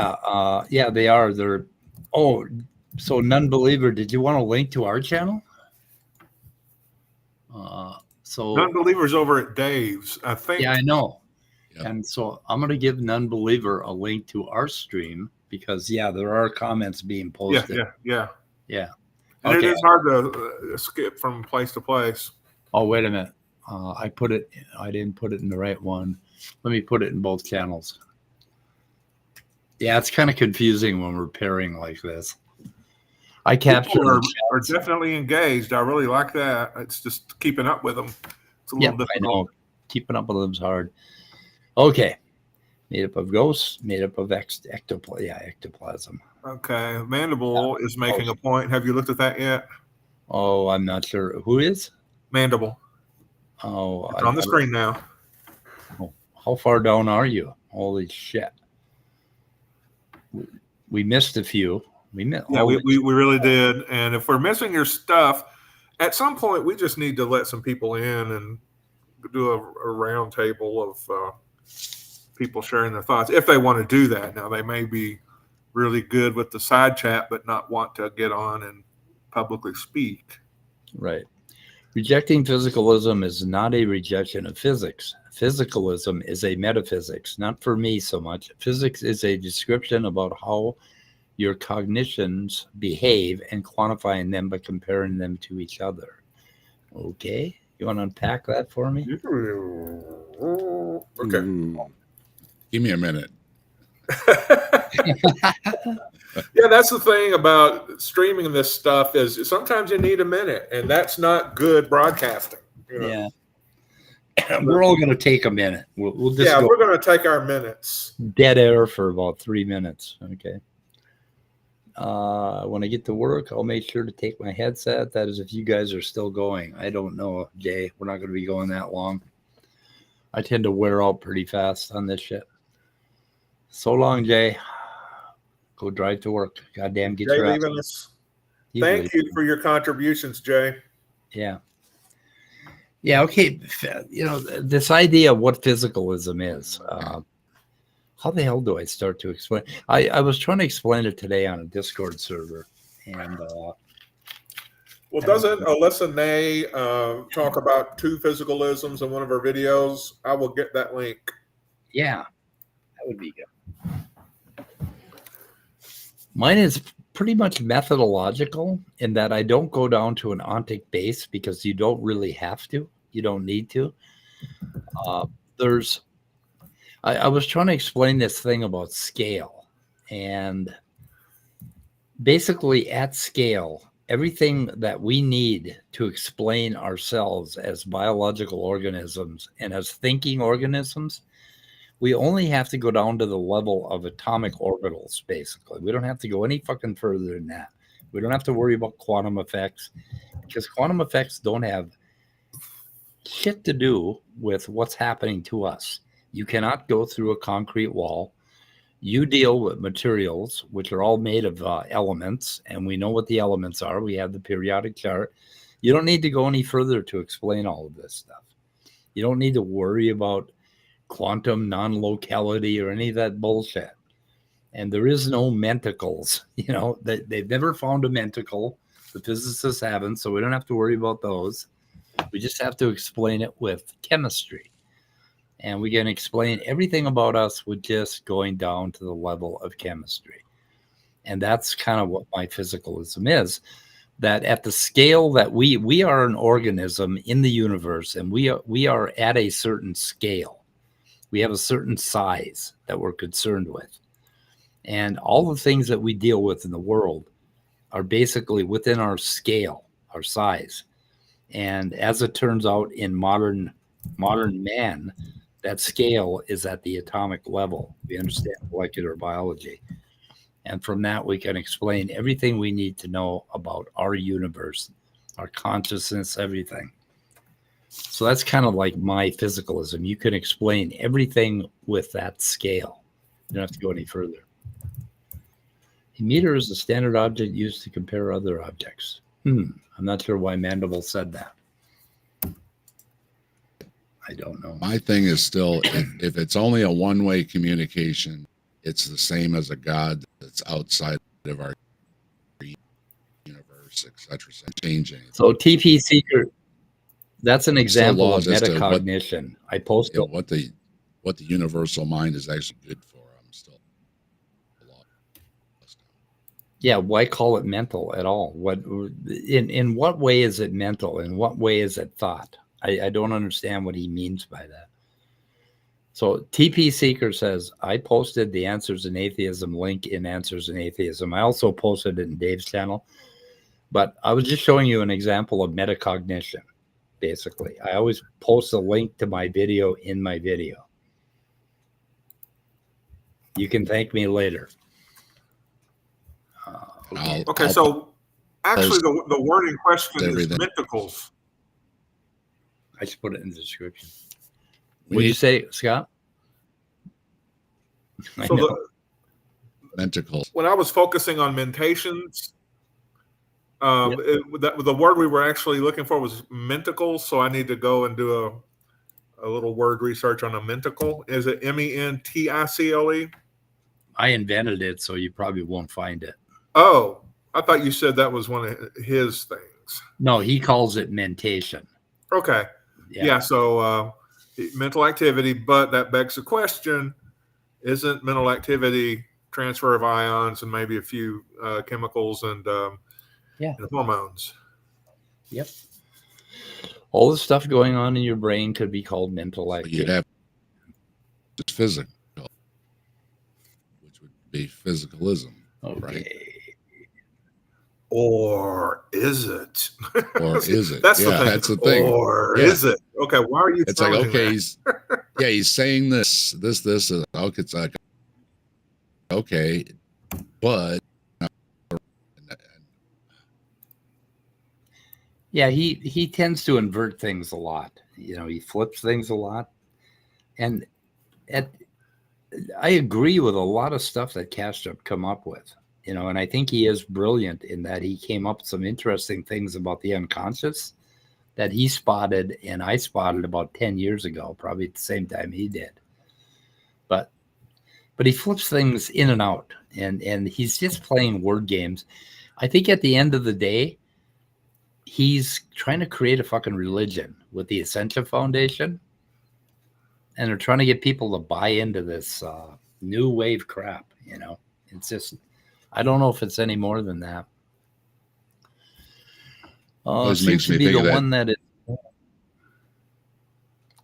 are. They're. Oh, so non-believer, did you want to link to our channel? So non-believers over at Dave's, I think. Yeah, I know. Yep. And so I'm going to give non-believer a link to our stream because, there are comments being posted. Yeah. And Okay. it is hard to skip from place to place. Oh, wait a minute. I didn't put it in the right one. Let me put it in both channels. Yeah, it's kind of confusing when we're pairing like this. I capture People are definitely engaged. I really like that. It's just keeping up with them. It's a little difficult. I know. Keeping up with them's hard. Okay. Made up of ghosts, made up of ectoplasm. Okay. Mandible is making a point. Have you looked at that yet? Oh, I'm not sure. Who is? Mandible. Oh, it's on the screen now. Oh, how far down are you? Holy shit. We missed a few. We really did. And if we're missing your stuff, at some point we just need to let some people in and do a round table of people sharing their thoughts if they want to do that. Now, they may be really good with the side chat, but not want to get on and publicly speak. Right. Rejecting physicalism is not a rejection of physics. Physicalism is a metaphysics, not for me so much. Physics is a description about how your cognitions behave and quantifying them by comparing them to each other. Okay. You want to unpack that for me? Okay. Ooh. Give me a minute. Yeah, that's the thing about streaming this stuff is sometimes you need a minute, and that's not good broadcasting. Yeah. We're all going to take a minute. We'll just we're going to take our minutes. Dead air for about 3 minutes. Okay. When I get to work, I'll make sure to take my headset. That is if you guys are still going. I don't know, Jay. We're not going to be going that long. I tend to wear out pretty fast on this shit. So long, Jay. Go drive to work. Goddamn, get Jay your leaving us. Thank you for your contributions, Jay. Yeah. Yeah. Okay. This idea of what physicalism is. How the hell do I start to explain? I was trying to explain it today on a Discord server, and Well, doesn't Alyssa Nay talk about 2 physicalisms in one of her videos? I will get that link. yeah, that would be good. Mine is pretty much methodological in that I don't go down to an ontic base because you don't really have to. You don't need to. I was trying to explain this thing about scale, and basically at scale, everything that we need to explain ourselves as biological organisms and as thinking organisms, we only have to go down to the level of atomic orbitals, basically. We don't have to go any fucking further than that. We don't have to worry about quantum effects because quantum effects don't have shit to do with what's happening to us. You cannot go through a concrete wall. You deal with materials, which are all made of elements, and we know what the elements are. We have the periodic chart. You don't need to go any further to explain all of this stuff. You don't need to worry about quantum non-locality or any of that bullshit. And there is no mentacles. They've never found a mentacle. The physicists haven't, so we don't have to worry about those. We just have to explain it with chemistry. And we can explain everything about us with just going down to the level of chemistry. And that's kind of what my physicalism is, that at the scale that we are an organism in the universe, and we are at a certain scale. We have a certain size that we're concerned with. And all the things that we deal with in the world are basically within our scale, our size. And as it turns out in modern man, that scale is at the atomic level. We understand molecular biology. And from that, we can explain everything we need to know about our universe, our consciousness, everything. So that's kind of like my physicalism. You can explain everything with that scale. You don't have to go any further. A meter is a standard object used to compare other objects. I'm not sure why Mandible said that. I don't know. My thing is still, if it's only a one-way communication, it's the same as a God that's outside of our universe, etc. Changing. So TP Seeker, that's an example of laws as to metacognition. I posted what the universal mind is actually good for. I'm still lost. Yeah, why call it mental at all? In what way is it mental? In what way is it thought? I don't understand what he means by that. So TP Seeker says, I posted the Answers in Atheism link in Answers in Atheism. I also posted it in Dave's channel. But I was just showing you an example of metacognition, basically. I always post a link to my video in my video. You can thank me later. Okay, so actually the word in question is mentacles. I should put it in the description. What did you say, Scott? So mentacles. when I was focusing on mentations, the word we were actually looking for was mentacles. So I need to go and do a little word research on a mentacle. Is it MENTICLE? I invented it, so you probably won't find it. Oh, I thought you said that was one of his things. No, he calls it mentation. Okay. Yeah, so mental activity, but that begs the question, isn't mental activity transfer of ions and maybe a few chemicals and hormones? Yep. All the stuff going on in your brain could be called mental activity. You'd have just physical, which would be physicalism. Okay. Right? Or is it? Or is it? That's yeah, the thing. that's the thing. Or is it? Okay, why are you? It's like, okay, he's saying this. Okay, it's like, okay, but yeah, he tends to invert things a lot. He flips things a lot, and I agree with a lot of stuff that Kastrup come up with. And I think he is brilliant in that he came up with some interesting things about the unconscious that he spotted and I spotted about 10 years ago, probably at the same time he did. But he flips things in and out, and he's just playing word games. I think at the end of the day, he's trying to create a fucking religion with the Ascension Foundation, and they're trying to get people to buy into this new wave crap. It's just, I don't know if it's any more than that. Always Seems makes to me be think the of that. one that is.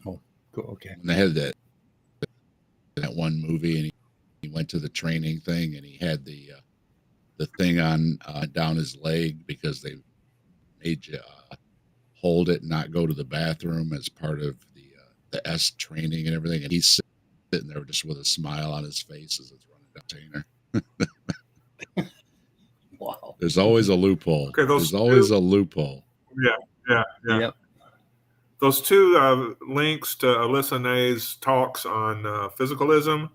Oh, okay. When they had that one movie, and he went to the training thing, and he had the thing on down his leg because they made you hold it and not go to the bathroom as part of the S training and everything. And he's sitting there just with a smile on his face as it's running down Tainer. Wow. There's always a loophole. Okay, There's always a loophole. Yeah. Yep. Those two links to Alyssa Nay's talks on physicalism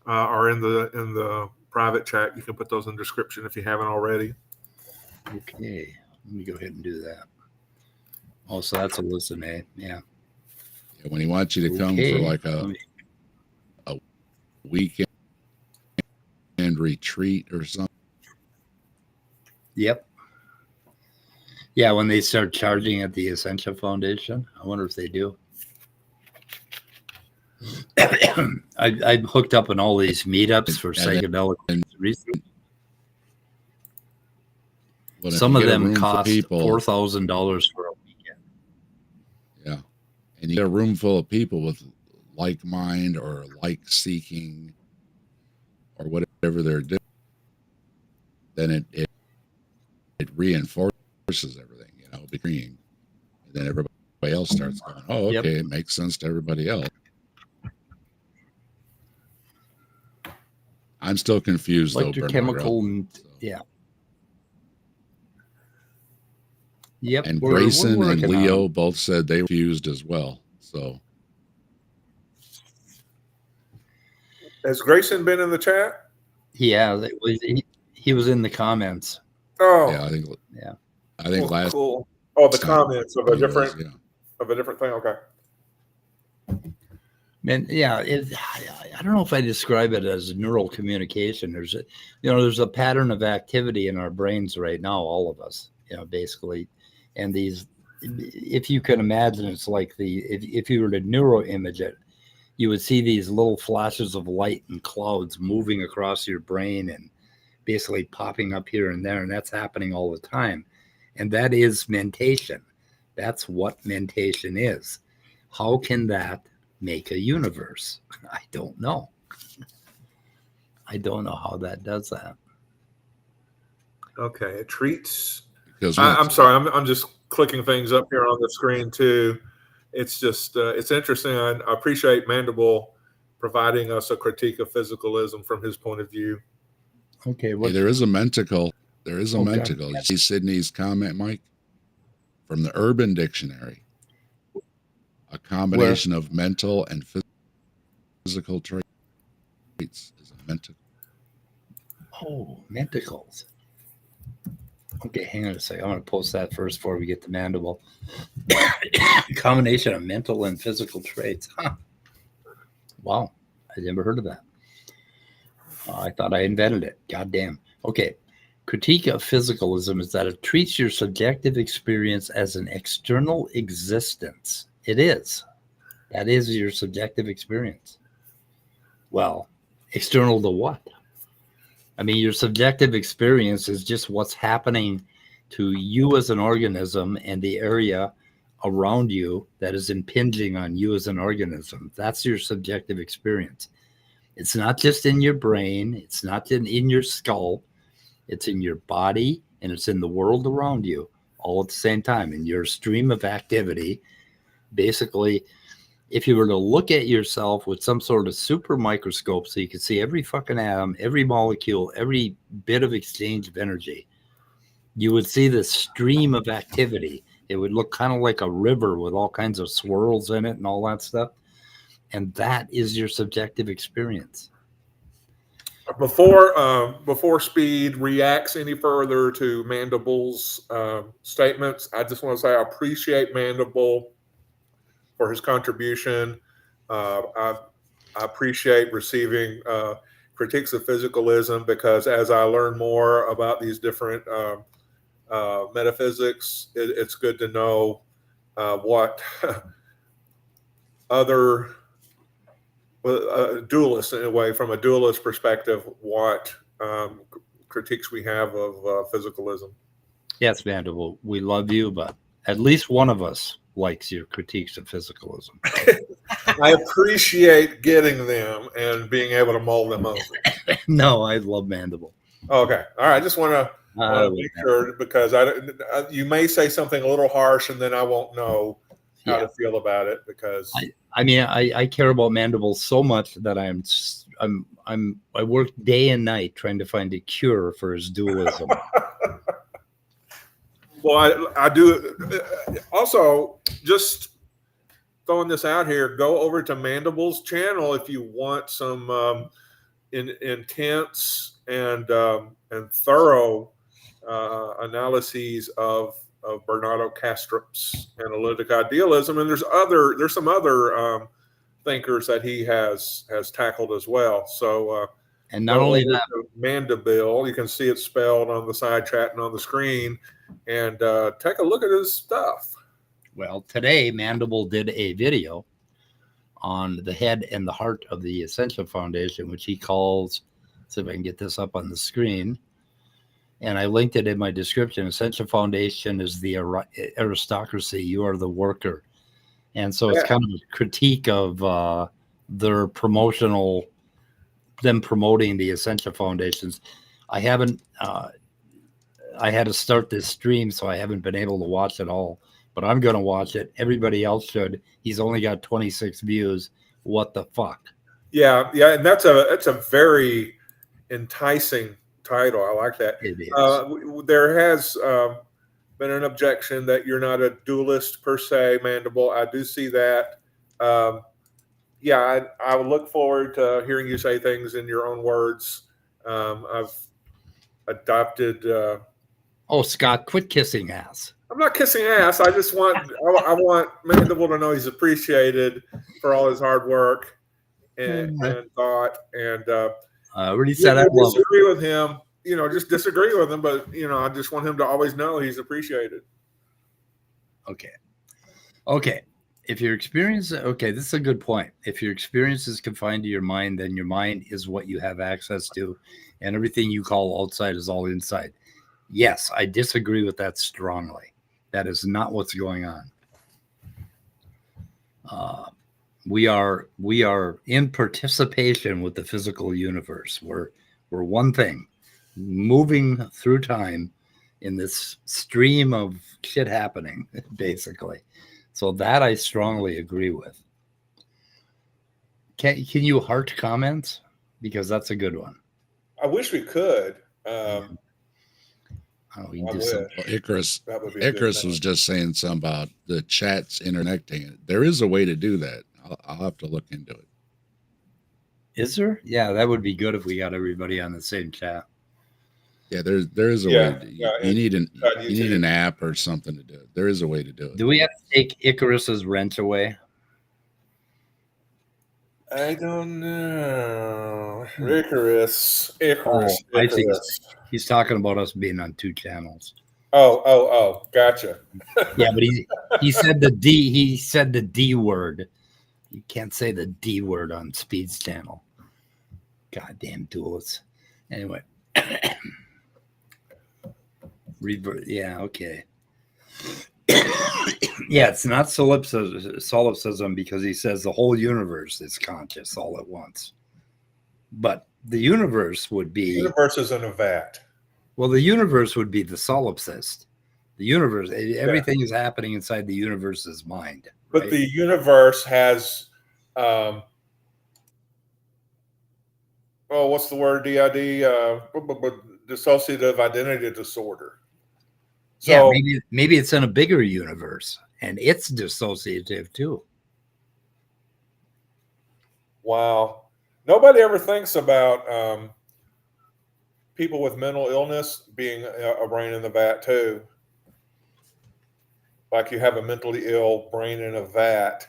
are in the private chat. You can put those in the description if you haven't already. Okay. Let me go ahead and do that. Oh, so that's Alyssa Nay. Yeah. When he wants you to come for like a weekend retreat or something. Yep. Yeah, when they start charging at the Ascension Foundation, I wonder if they do. I'm hooked up on all these meetups for psychedelic research. Well, Some if of you get a them room full of cost people, $4,000 for a weekend. yeah, and you get a room full of people with like mind or like seeking or whatever they're doing, then it reinforces everything, between, and then everybody else starts going, oh, okay, Yep. It makes sense to everybody else. I'm still confused though, Electrochemical, Bernardo. yeah. Yep. And we're Grayson and working on Leo it. both said they were confused as well. So Has Grayson been in the chat? Yeah, he was in the comments. Oh, yeah, I think last cool. Oh, the time comments of a he was, different yeah. of a different thing. Okay. Man, yeah, I don't know if I describe it as neural communication. There's a pattern of activity in our brains right now, all of us, basically. And if you can imagine, it's like if you were to neuroimage it, you would see these little flashes of light and clouds moving across your brain and basically popping up here and there. And that's happening all the time. And that is mentation. That's what mentation is. How can that make a universe? I don't know. I don't know how that does that. Okay. It treats. Because I'm sorry. I'm just clicking things up here on the screen too. It's just it's interesting. I appreciate Mandible providing us a critique of physicalism from his point of view. Okay. there is a mentacle. There is a Okay. mentacle. You see Sydney's comment, Mike? From the Urban Dictionary. A combination of mental and physical traits is a mentacle. Oh, mentacles. Okay, hang on a second. I'm going to post that first before we get to Mandible. Combination of mental and physical traits. Huh. Wow, I never heard of that. I thought I invented it. Goddamn. Okay. Critique of physicalism is that it treats your subjective experience as an external existence. It is. That is your subjective experience. Well, external to what? I mean, your subjective experience is just what's happening to you as an organism and the area around you that is impinging on you as an organism. That's your subjective experience. It's not just in your brain. It's not in your skull. It's in your body and it's in the world around you all at the same time. In your stream of activity, basically, if you were to look at yourself with some sort of super microscope so you could see every fucking atom, every molecule, every bit of exchange of energy, you would see this stream of activity. It would look kind of like a river with all kinds of swirls in it and all that stuff. And that is your subjective experience. Before Speed reacts any further to Mandible's statements, I just want to say I appreciate Mandible for his contribution. I appreciate receiving critiques of physicalism, because as I learn more about these different metaphysics, it's good to know what other dualists, in a way, from a dualist perspective, what critiques we have of physicalism. Yes, Vanderbilt, we love you, but at least one of us likes your critiques of physicalism. I appreciate getting them and being able to mull them over. No, I love Mandible. Okay, all right. I just want to make sure, because you may say something a little harsh, and then I won't know how to feel about it, because I mean, I care about Mandible so much that I work day and night trying to find a cure for his dualism. Well, I do. Also, just throwing this out here, go over to Mandible's channel if you want some intense and thorough analyses of Bernardo Kastrup's analytic idealism, and there's some other thinkers that he has tackled as well. So and not only that, Mandible, you can see it spelled on the side chat and on the screen, and take a look at his stuff. Well, today Mandible did a video on the head and the heart of the Ascension Foundation, which he calls, see if I can get this up on the screen, and I linked it in my description. Ascension Foundation is the aristocracy. You are the worker. And so it's kind of a critique of their them promoting the Ascension Foundations. I haven't, I had to start this stream, so I haven't been able to watch it all, but I'm going to watch it. Everybody else should. He's only got 26 views. What the fuck? Yeah. And that's a very enticing title. I like that. It is. There has been an objection that you're not a dualist per se, Mandible. I do see that. I would look forward to hearing you say things in your own words. I've adopted. Oh, Scott, quit kissing ass. I'm not kissing ass. I just want I want Mandible to know he's appreciated for all his hard work and thought. And I already said I disagree with him. Just disagree with him, but I just want him to always know he's appreciated. Okay. If your experience, this is a good point. If your experience is confined to your mind, then your mind is what you have access to, and everything you call outside is all inside. Yes, I disagree with that strongly. That is not what's going on. We are in participation with the physical universe. We're one thing, moving through time in this stream of shit happening, basically. So that I strongly agree with. Can you heart comments? Because that's a good one. I wish we could. Icarus was just saying something about the chats interconnecting. There is a way to do that. I'll have to look into it. Is there? Yeah, that would be good if we got everybody on the same chat. Yeah, there is a way. You need an app or something to do it. There is a way to do it. Do we have to take Icarus's wrench away? I don't know. Icarus. I think he's talking about us being on two channels. Oh, gotcha. Yeah, but he said the D. He said the D word. You can't say the D word on Speed's channel. Goddamn duelists. Anyway. Yeah, okay. Yeah, it's not solipsism because he says the whole universe is conscious all at once. But the universe would be... The universe is in a vat. Well, the universe would be the solipsist. The universe, everything is happening inside the universe's mind. But right? The universe has... what's the word, DID? Dissociative identity disorder. So, yeah, maybe it's in a bigger universe, and it's dissociative too. Wow. Nobody ever thinks about people with mental illness being a brain in the vat too. Like you have a mentally ill brain in a vat,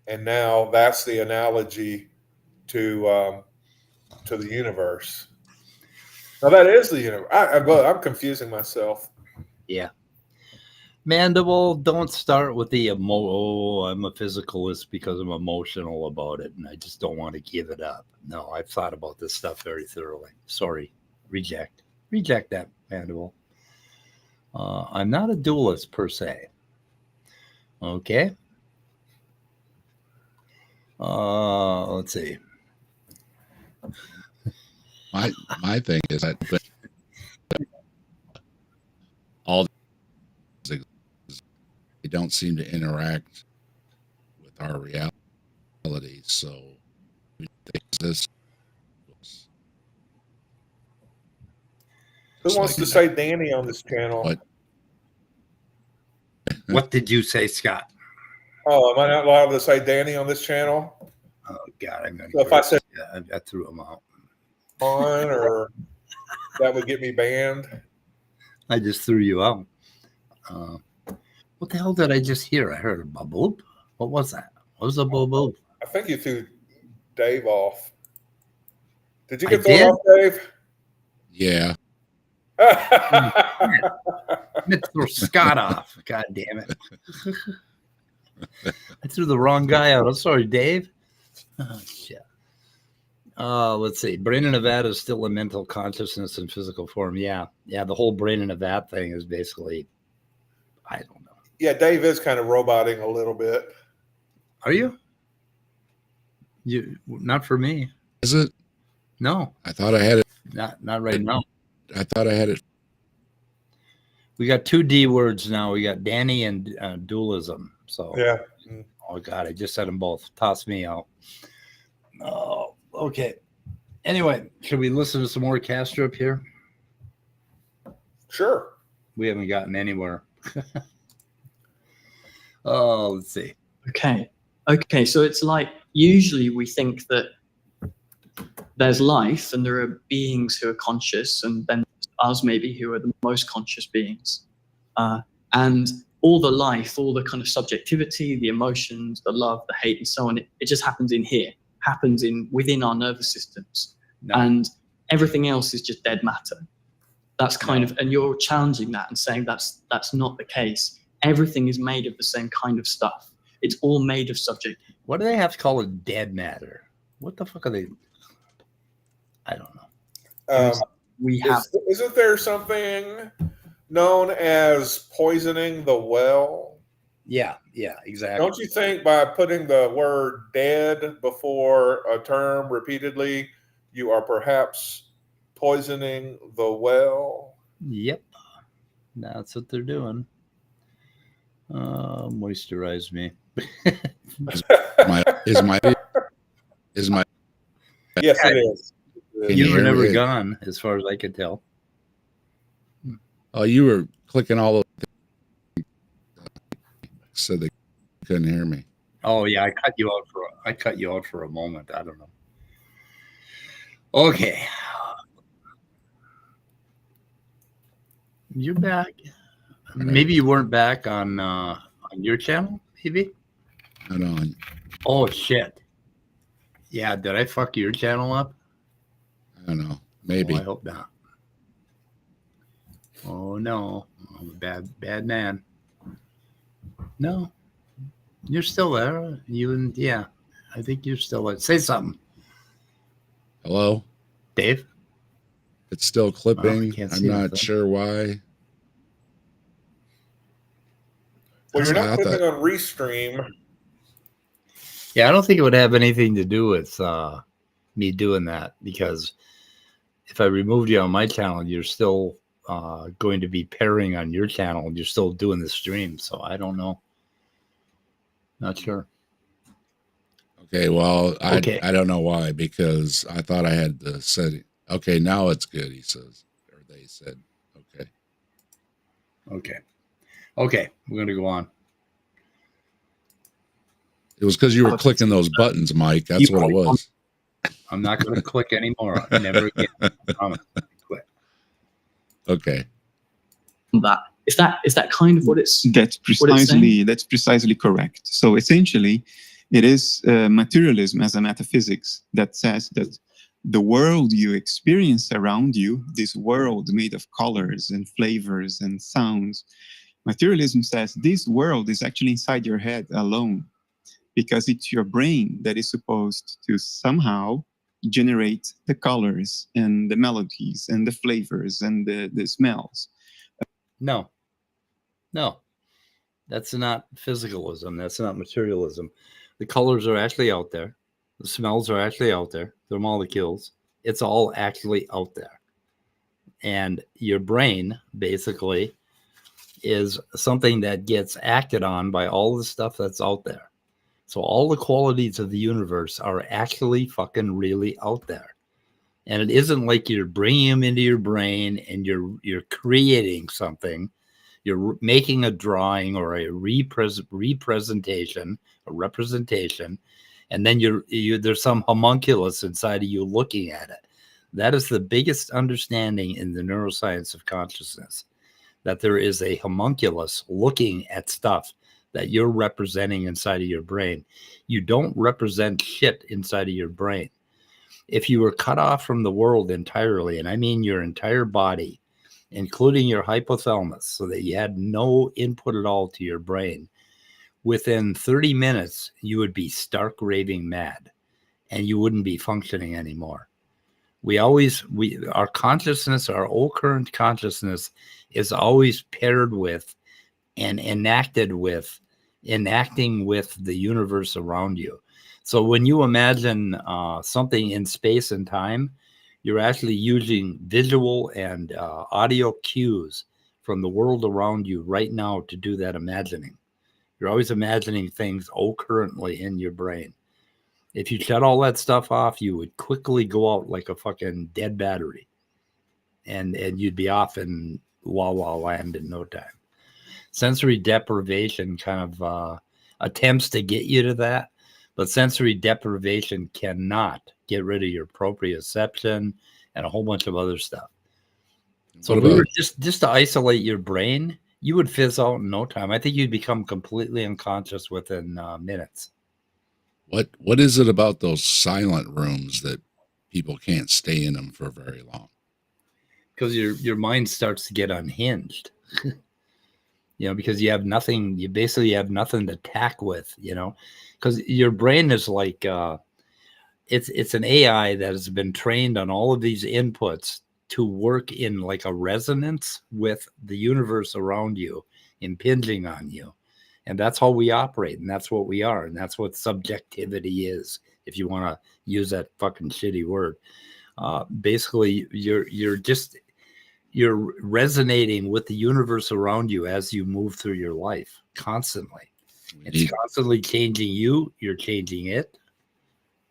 and now that's the analogy to the universe. Now that is the universe. I'm confusing myself. Yeah. Mandible, don't start with the I'm a physicalist because I'm emotional about it and I just don't want to give it up. No, I've thought about this stuff very thoroughly. Sorry. Reject that, Mandible. I'm not a dualist per se. Okay. Let's see. My thing is that all these, they don't seem to interact with our reality. So we think this. Who wants to say Danny on this channel? What? What did you say, Scott? Oh, am I not allowed to say Danny on this channel? Oh God, I'm gonna. So if I said I threw him out. on, or that would get me banned. I just threw you out. What the hell did I just hear? I heard a boop. What was that? What was a boop? I think you threw Dave off. Did you I get thrown did? off, Dave? Yeah. I meant to throw Scott off. God damn it. I threw the wrong guy out. I'm sorry, Dave. Oh, shit. Let's see. Brain in a vat is still a mental consciousness in physical form. Yeah. Yeah. The whole brain in a vat thing is basically, I don't know. Yeah, Dave is kind of roboting a little bit. Are you? Not for me. Is it? No. I thought I had it. Not right now. I thought I had it. We got 2 D words now. We got Danny and dualism. So Yeah. Oh God, I just said them both. Toss me out. Oh, okay. Anyway, should we listen to some more Kastrup here? Sure. We haven't gotten anywhere. Oh, let's see. Okay. So it's like usually we think that there's life and there are beings who are conscious, and then us maybe who are the most conscious beings. And all the life, all the kind of subjectivity, the emotions, the love, the hate, and so on, it just happens in here, happens within our nervous systems. No. And everything else is just dead matter. That's kind of, and you're challenging that and saying that's not the case. Everything is made of the same kind of stuff. It's all made of subject. What do they have to call it? Dead matter? What the fuck are they? I don't know. We have. Isn't there something known as poisoning the well? Yeah, exactly. Don't you think by putting the word dead before a term repeatedly, you are perhaps poisoning the well? Yep. That's what they're doing. Moisturize me. Is my Yes, it is. Can You you were hear never me? gone, as far as I could tell. Oh, you were clicking all over. Said they couldn't hear me. Oh yeah, I cut you out for a moment. I don't know. Okay. You're back. Maybe you weren't back on your channel, maybe? I don't know. Oh shit. Yeah, did I fuck your channel up? I don't know. Maybe. Oh, I hope not. Oh no. I'm a bad man. No. You're still there. Yeah. I think you're still there. Say something. Hello? Dave? It's still clipping. can't I'm see not anything. sure why. Well, you're I not clicking thought- on Restream. Yeah, I don't think it would have anything to do with me doing that, because if I removed you on my channel, you're still going to be pairing on your channel and you're still doing the stream. So I don't know. Not sure. Okay, well, Okay. I don't know why, because I thought I had the setting. Okay, now it's good, he says. Or they said, okay. Okay. We're going to go on. It was because you were clicking those buttons, Mike. That's what it was. I'm not going to click anymore. Never again. I promise. Okay. That is that kind of what it's That's what it's saying? precisely correct. So essentially, it is materialism as a metaphysics that says that the world you experience around you, this world made of colors and flavors and sounds, materialism says this world is actually inside your head alone, because it's your brain that is supposed to somehow generate the colors and the melodies and the flavors and the smells. No, that's not physicalism. That's not materialism. The colors are actually out there. The smells are actually out there. They're molecules. It's all actually out there. And your brain basically is something that gets acted on by all the stuff that's out there. So all the qualities of the universe are actually fucking really out there. And it isn't like you're bringing them into your brain and you're creating something. You're making a drawing or a representation, and then there's some homunculus inside of you looking at it. That is the biggest understanding in the neuroscience of consciousness, that there is a homunculus looking at stuff that you're representing inside of your brain. You don't represent shit inside of your brain. If you were cut off from the world entirely, and I mean your entire body, including your hypothalamus, so that you had no input at all to your brain, within 30 minutes, you would be stark raving mad and you wouldn't be functioning anymore. Our consciousness, our old current consciousness is always paired with and enacting with the universe around you. So when you imagine something in space and time, you're actually using visual and audio cues from the world around you right now to do that imagining. You're always imagining things currently in your brain. If you shut all that stuff off, you would quickly go out like a fucking dead battery. And you'd be off in La La Land in no time. Sensory deprivation kind of attempts to get you to that, but sensory deprivation cannot get rid of your proprioception and a whole bunch of other stuff. So if we were just to isolate your brain, you would fizz out in no time. I think you'd become completely unconscious within minutes. What is it about those silent rooms that people can't stay in them for very long? Because your mind starts to get unhinged. Because you have nothing. You basically have nothing to tack with. Because your brain is like it's an AI that has been trained on all of these inputs to work in like a resonance with the universe around you, impinging on you. And that's how we operate, and that's what we are, and that's what subjectivity is, if you want to use that fucking shitty word. Basically, you're resonating with the universe around you as you move through your life constantly. It's constantly changing you. You're changing it.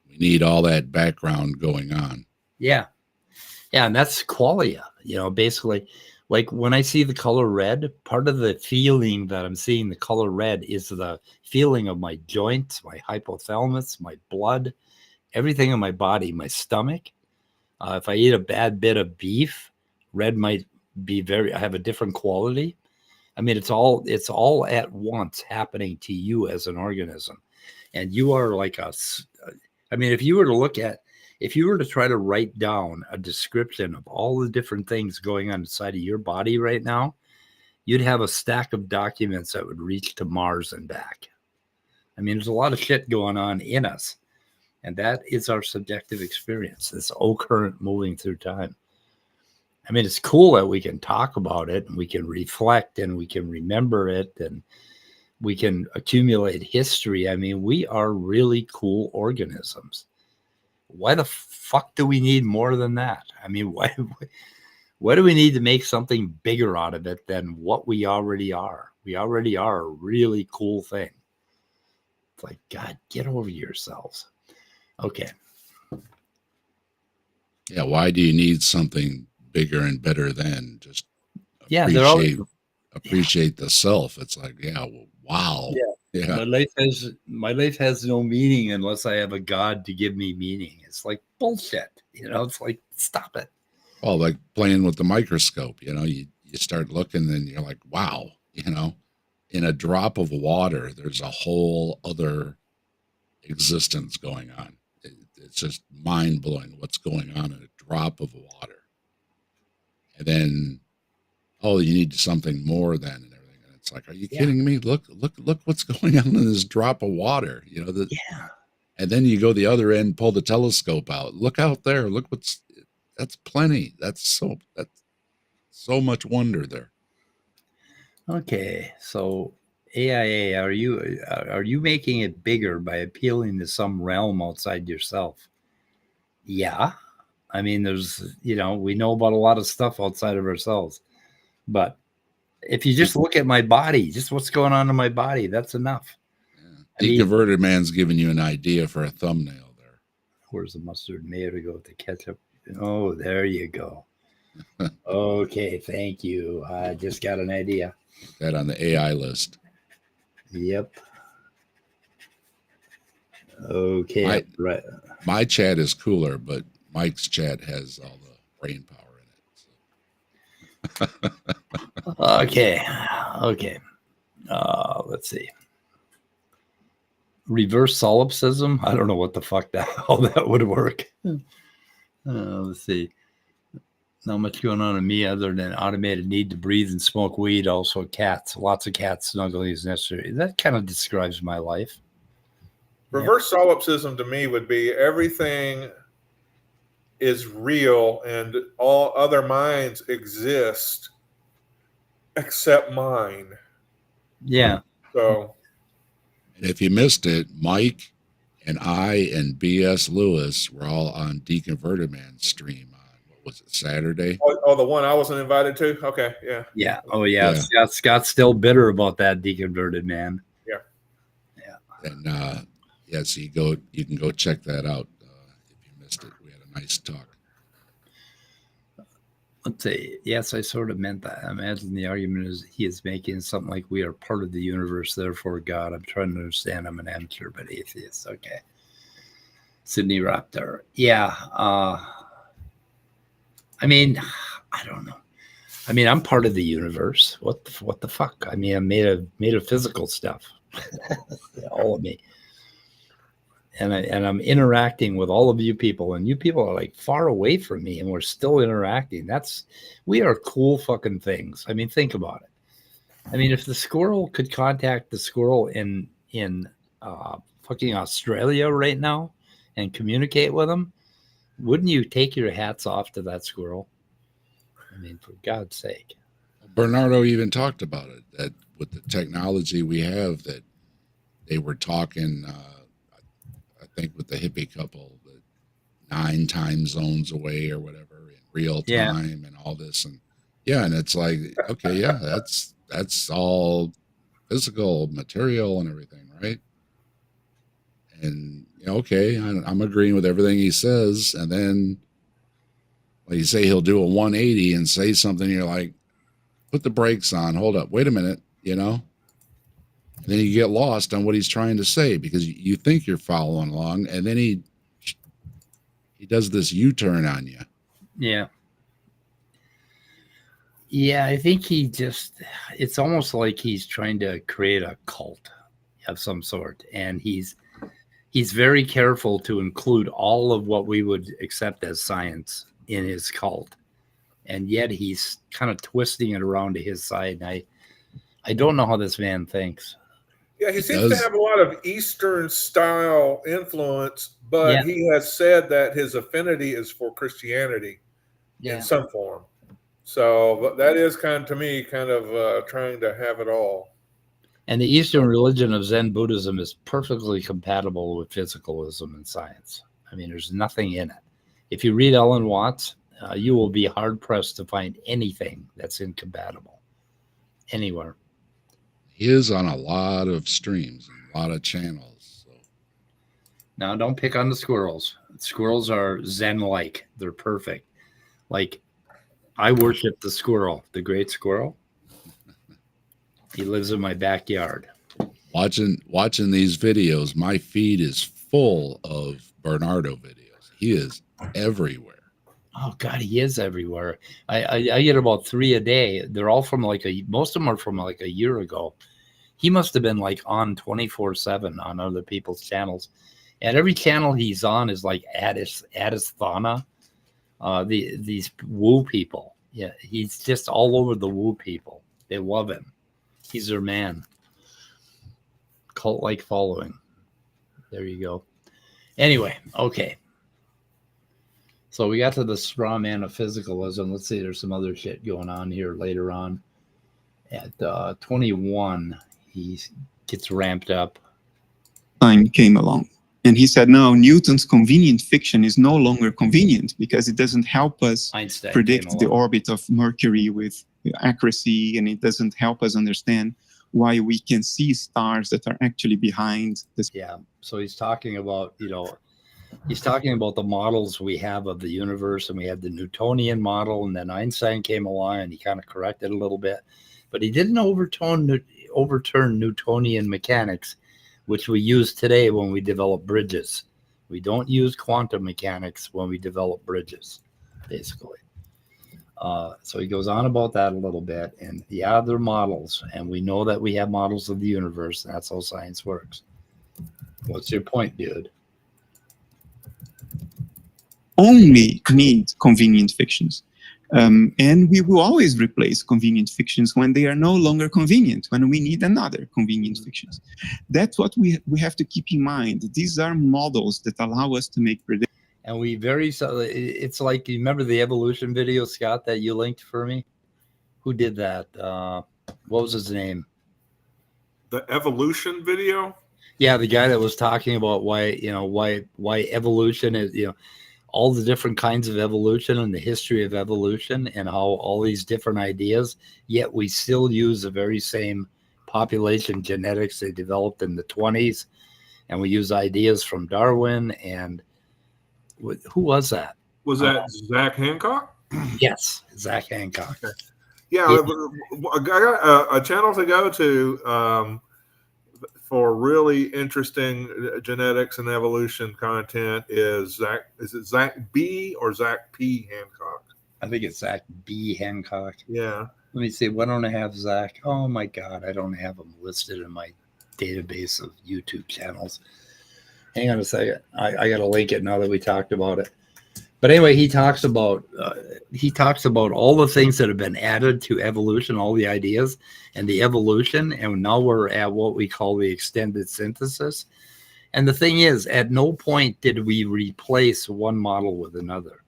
We need all that background going on. Yeah, and that's qualia. Basically. Like when I see the color red, part of the feeling that I'm seeing the color red is the feeling of my joints, my hypothalamus, my blood, everything in my body, my stomach. If I eat a bad bit of beef, red might be have a different quality. I mean, it's all at once happening to you as an organism. And you are like if you were to try to write down a description of all the different things going on inside of your body right now, you'd have a stack of documents that would reach to Mars and back. I mean, there's a lot of shit going on in us. And that is our subjective experience, this current moving through time. I mean, it's cool that we can talk about it and we can reflect and we can remember it and we can accumulate history. I mean, we are really cool organisms. Why the fuck do we need more than that? I mean, why do we need to make something bigger out of it than what we already are? We already are a really cool thing. It's like, God, get over yourselves. Okay. Yeah, why do you need something bigger and better than just appreciate the self? It's like, wow. Yeah. My life has no meaning unless I have a God to give me meaning. It's like bullshit. It's like, stop it. Oh, like playing with the microscope, you start looking and you're like, wow, in a drop of water, there's a whole other existence going on. It's just mind blowing what's going on in a drop of water. And then, oh, you need something more than and everything. And it's like, are you kidding me? Look what's going on in this drop of water. Yeah. And then you go the other end, pull the telescope out. Look out there. Look that's plenty. That's so much wonder there. Okay, so AIA, are you making it bigger by appealing to some realm outside yourself? Yeah. I mean, there's, we know about a lot of stuff outside of ourselves. But if you just look at my body, just what's going on in my body, that's enough. Yeah. Deconverted Man's giving you an idea for a thumbnail there. Where's the mustard mayo to go with the ketchup? Oh, there you go. Okay, thank you. I just got an idea. That on the AI list. Yep. Okay. Right. My chat is cooler, but Mike's chat has all the brain power in it. So. Okay. Let's see. Reverse solipsism. I don't know what the fuck how that would work. Let's see. Not much going on in me other than automated need to breathe and smoke weed. Also cats. Lots of cats snuggling is necessary. That kind of describes my life. Reverse solipsism to me would be everything is real and all other minds exist except mine. Yeah. So. And if you missed it, Mike and I and BS Lewis were all on Deconverted Man's stream. Was it Saturday? Oh, the one I wasn't invited to? Okay, yeah. Yeah. Oh, yeah. Scott's still bitter about that Deconverted Man. Yeah. And so you can go check that out if you missed it. We had a nice talk. Let's see. Yes, I sort of meant that. I imagine the argument is he is making something like we are part of the universe, therefore God. I'm trying to understand. I'm an amateur, but atheist. Okay. Sydney Raptor. Yeah. I mean, I don't know. I mean, I'm part of the universe. What the fuck? I mean, I'm made of physical stuff. All of me. And I'm interacting with all of you people, and you people are like far away from me, and we're still interacting. We are cool fucking things. I mean, think about it. I mean, if the squirrel could contact the squirrel in fucking Australia right now and communicate with them, wouldn't you take your hats off to that squirrel? I mean, for God's sake. Bernardo even talked about it, that with the technology we have, that they were talking, I think with the hippie couple, the 9 time zones away or whatever in real time and all this. And and it's like, okay, that's all physical material and everything, right? And okay, I'm agreeing with everything he says, and then you say he'll do a 180 and say something, you're like, put the brakes on, hold up, wait a minute, and then you get lost on what he's trying to say because you think you're following along, and then he does this U-turn on you. Yeah, I think it's almost like he's trying to create a cult of some sort, and he's very careful to include all of what we would accept as science in his cult. And yet he's kind of twisting it around to his side. And I don't know how this man thinks. Yeah, he seems to have a lot of Eastern style influence, but he has said that his affinity is for Christianity in some form. So that is kind of trying to have it all. And the Eastern religion of Zen Buddhism is perfectly compatible with physicalism and science. I mean, there's nothing in it. If you read Ellen Watts, you will be hard-pressed to find anything that's incompatible anywhere. He is on a lot of streams, a lot of channels. So. Now, don't pick on the squirrels. Squirrels are Zen-like. They're perfect. Like, I worship the squirrel, the great squirrel. He lives in my backyard. Watching these videos, my feed is full of Bernardo videos. He is everywhere. Oh God, he is everywhere. I get about 3 a day. They're all from most of them are from like a year ago. He must have been like on 24/7 on other people's channels. And every channel he's on is like Adisthana, these woo people. Yeah, he's just all over the woo people. They love him. He's their man. Cult-like following. There you go. Anyway, okay. So we got to the Strawman of Physicalism. Let's see, there's some other shit going on here later on. At 21, he gets ramped up. Einstein came along. And he said, no, Newton's convenient fiction is no longer convenient because it doesn't help us Einstein predict the orbit of Mercury with accuracy, and it doesn't help us understand why we can see stars that are actually behind this. Yeah, so he's talking about, he's talking about the models we have of the universe, and we had the Newtonian model, and then Einstein came along and he kind of corrected a little bit, but he didn't overturn Newtonian mechanics, which we use today when we develop bridges. We don't use quantum mechanics when we develop bridges, basically. So he goes on about that a little bit, and yeah, they're models, and we know that we have models of the universe, and that's how science works. What's your point, dude? Only need convenient fictions. And we will always replace convenient fictions when they are no longer convenient, when we need another convenient fictions. That's what we have to keep in mind. These are models that allow us to make predictions. And it's like, you remember the evolution video, Scott, that you linked for me? Who did that? What was his name? The evolution video? Yeah, the guy that was talking about why evolution is, all the different kinds of evolution and the history of evolution, and how all these different ideas, yet we still use the very same population genetics they developed in the 20s. And we use ideas from Darwin. And who was that? Was that Zach Hancock? Yes, Zach Hancock. Okay. Yeah, I got a channel to go to for really interesting genetics and evolution content. Is it Zach B or Zach P Hancock? I think it's Zach B Hancock. Yeah. Let me see. Why don't I have Zach? Oh my God, I don't have him listed in my database of YouTube channels. Hang on a second. I got to link it now that we talked about it. But anyway, he talks about all the things that have been added to evolution, all the ideas and the evolution, and now we're at what we call the extended synthesis. And the thing is, at no point did we replace one model with another.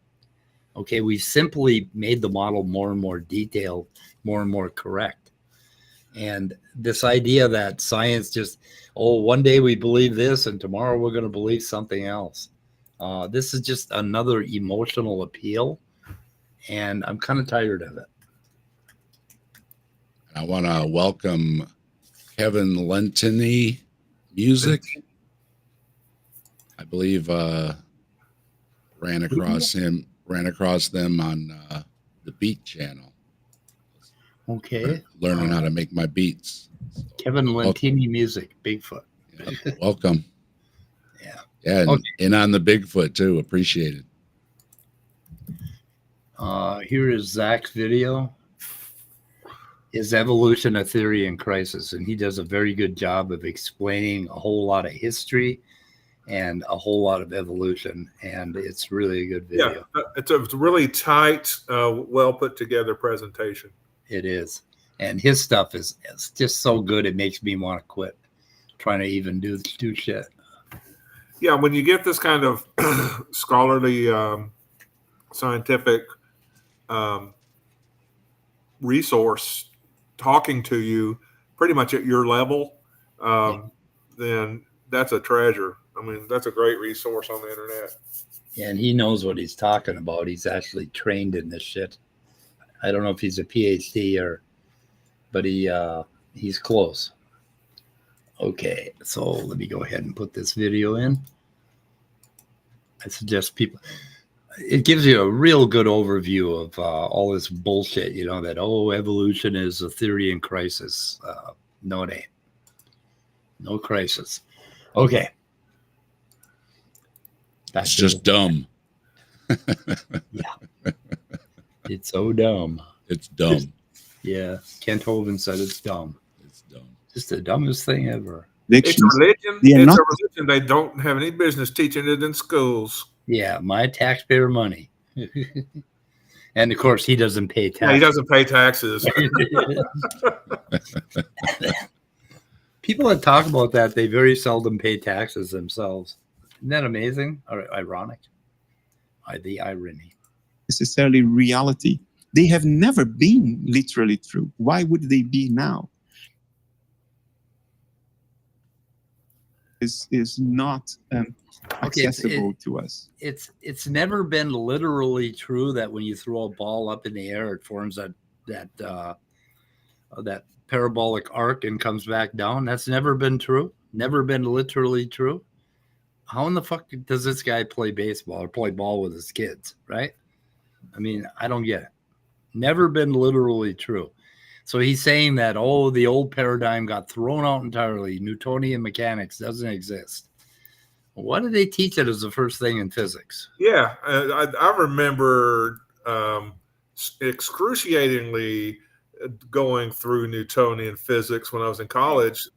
Okay, we simply made the model more and more detailed, more and more correct. And this idea that science just, one day we believe this and tomorrow we're going to believe something else. This is just another emotional appeal, and I'm kind of tired of it. I want to welcome Kevin Lentini Music. I believe ran across them on the Beat channel. Okay. Learning how to make my beats. So, Kevin Lentini Music, Bigfoot. Yeah, welcome. Yeah. Yeah, and on the Bigfoot too. Appreciate it. Here is Zach's video. Is evolution a theory in crisis? And he does a very good job of explaining a whole lot of history and a whole lot of evolution. And it's really a good video. Yeah, it's a really tight, well put together presentation. It is. And his stuff is just so good, it makes me want to quit trying to even do shit. Yeah, when you get this kind of scholarly, scientific resource talking to you pretty much at your level, then that's a treasure. I mean, that's a great resource on the internet. And he knows what he's talking about. He's actually trained in this shit. I don't know if he's a PhD but he's close. Okay, so let me go ahead and put this video in. I suggest people, it gives you a real good overview of all this bullshit, that, evolution is a theory in crisis. No, it ain't. No crisis. Okay. That's just dumb. Yeah. It's so dumb. It's dumb. Yeah. Kent Hovind said it's dumb. It's dumb. Just the dumbest thing ever. It's a religion. They are It's not- a religion. They don't have any business teaching it in schools. Yeah. My taxpayer money. And of course, he doesn't pay Yeah, he taxes. doesn't pay taxes. People that talk about that, they very seldom pay taxes themselves. Isn't that amazing or ironic? The irony. necessarily reality. They have never been literally true. Why would they be now? Is not accessible to us. It's never been literally true that when you throw a ball up in the air, it forms that parabolic arc and comes back down. That's never been true. Never been literally true. How in the fuck does this guy play baseball or play ball with his kids, right? I mean, I don't get it. Never been literally true. So he's saying that, oh, the old paradigm got thrown out entirely. Newtonian mechanics doesn't exist. What did they teach it as the first thing in physics? Yeah, I remember excruciatingly going through Newtonian physics when I was in college.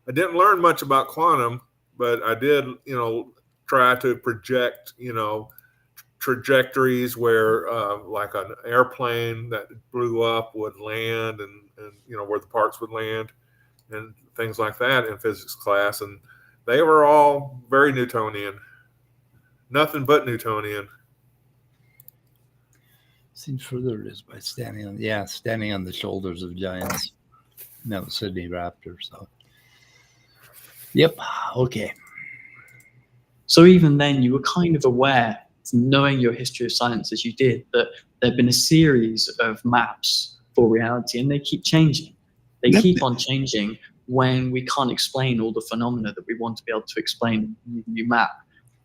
I didn't learn much about quantum, but I did, try to project, trajectories where like an airplane that blew up would land and where the parts would land and things like that in physics class. And they were all very Newtonian, nothing but Newtonian. Seen further is by standing on the shoulders of giants. No, Sydney Raptor. So, yep. Okay. So even then, you were kind of aware, knowing your history of science as you did, that there'd been a series of maps for reality, and they keep changing. They keep on changing when we can't explain all the phenomena that we want to be able to explain in the new map.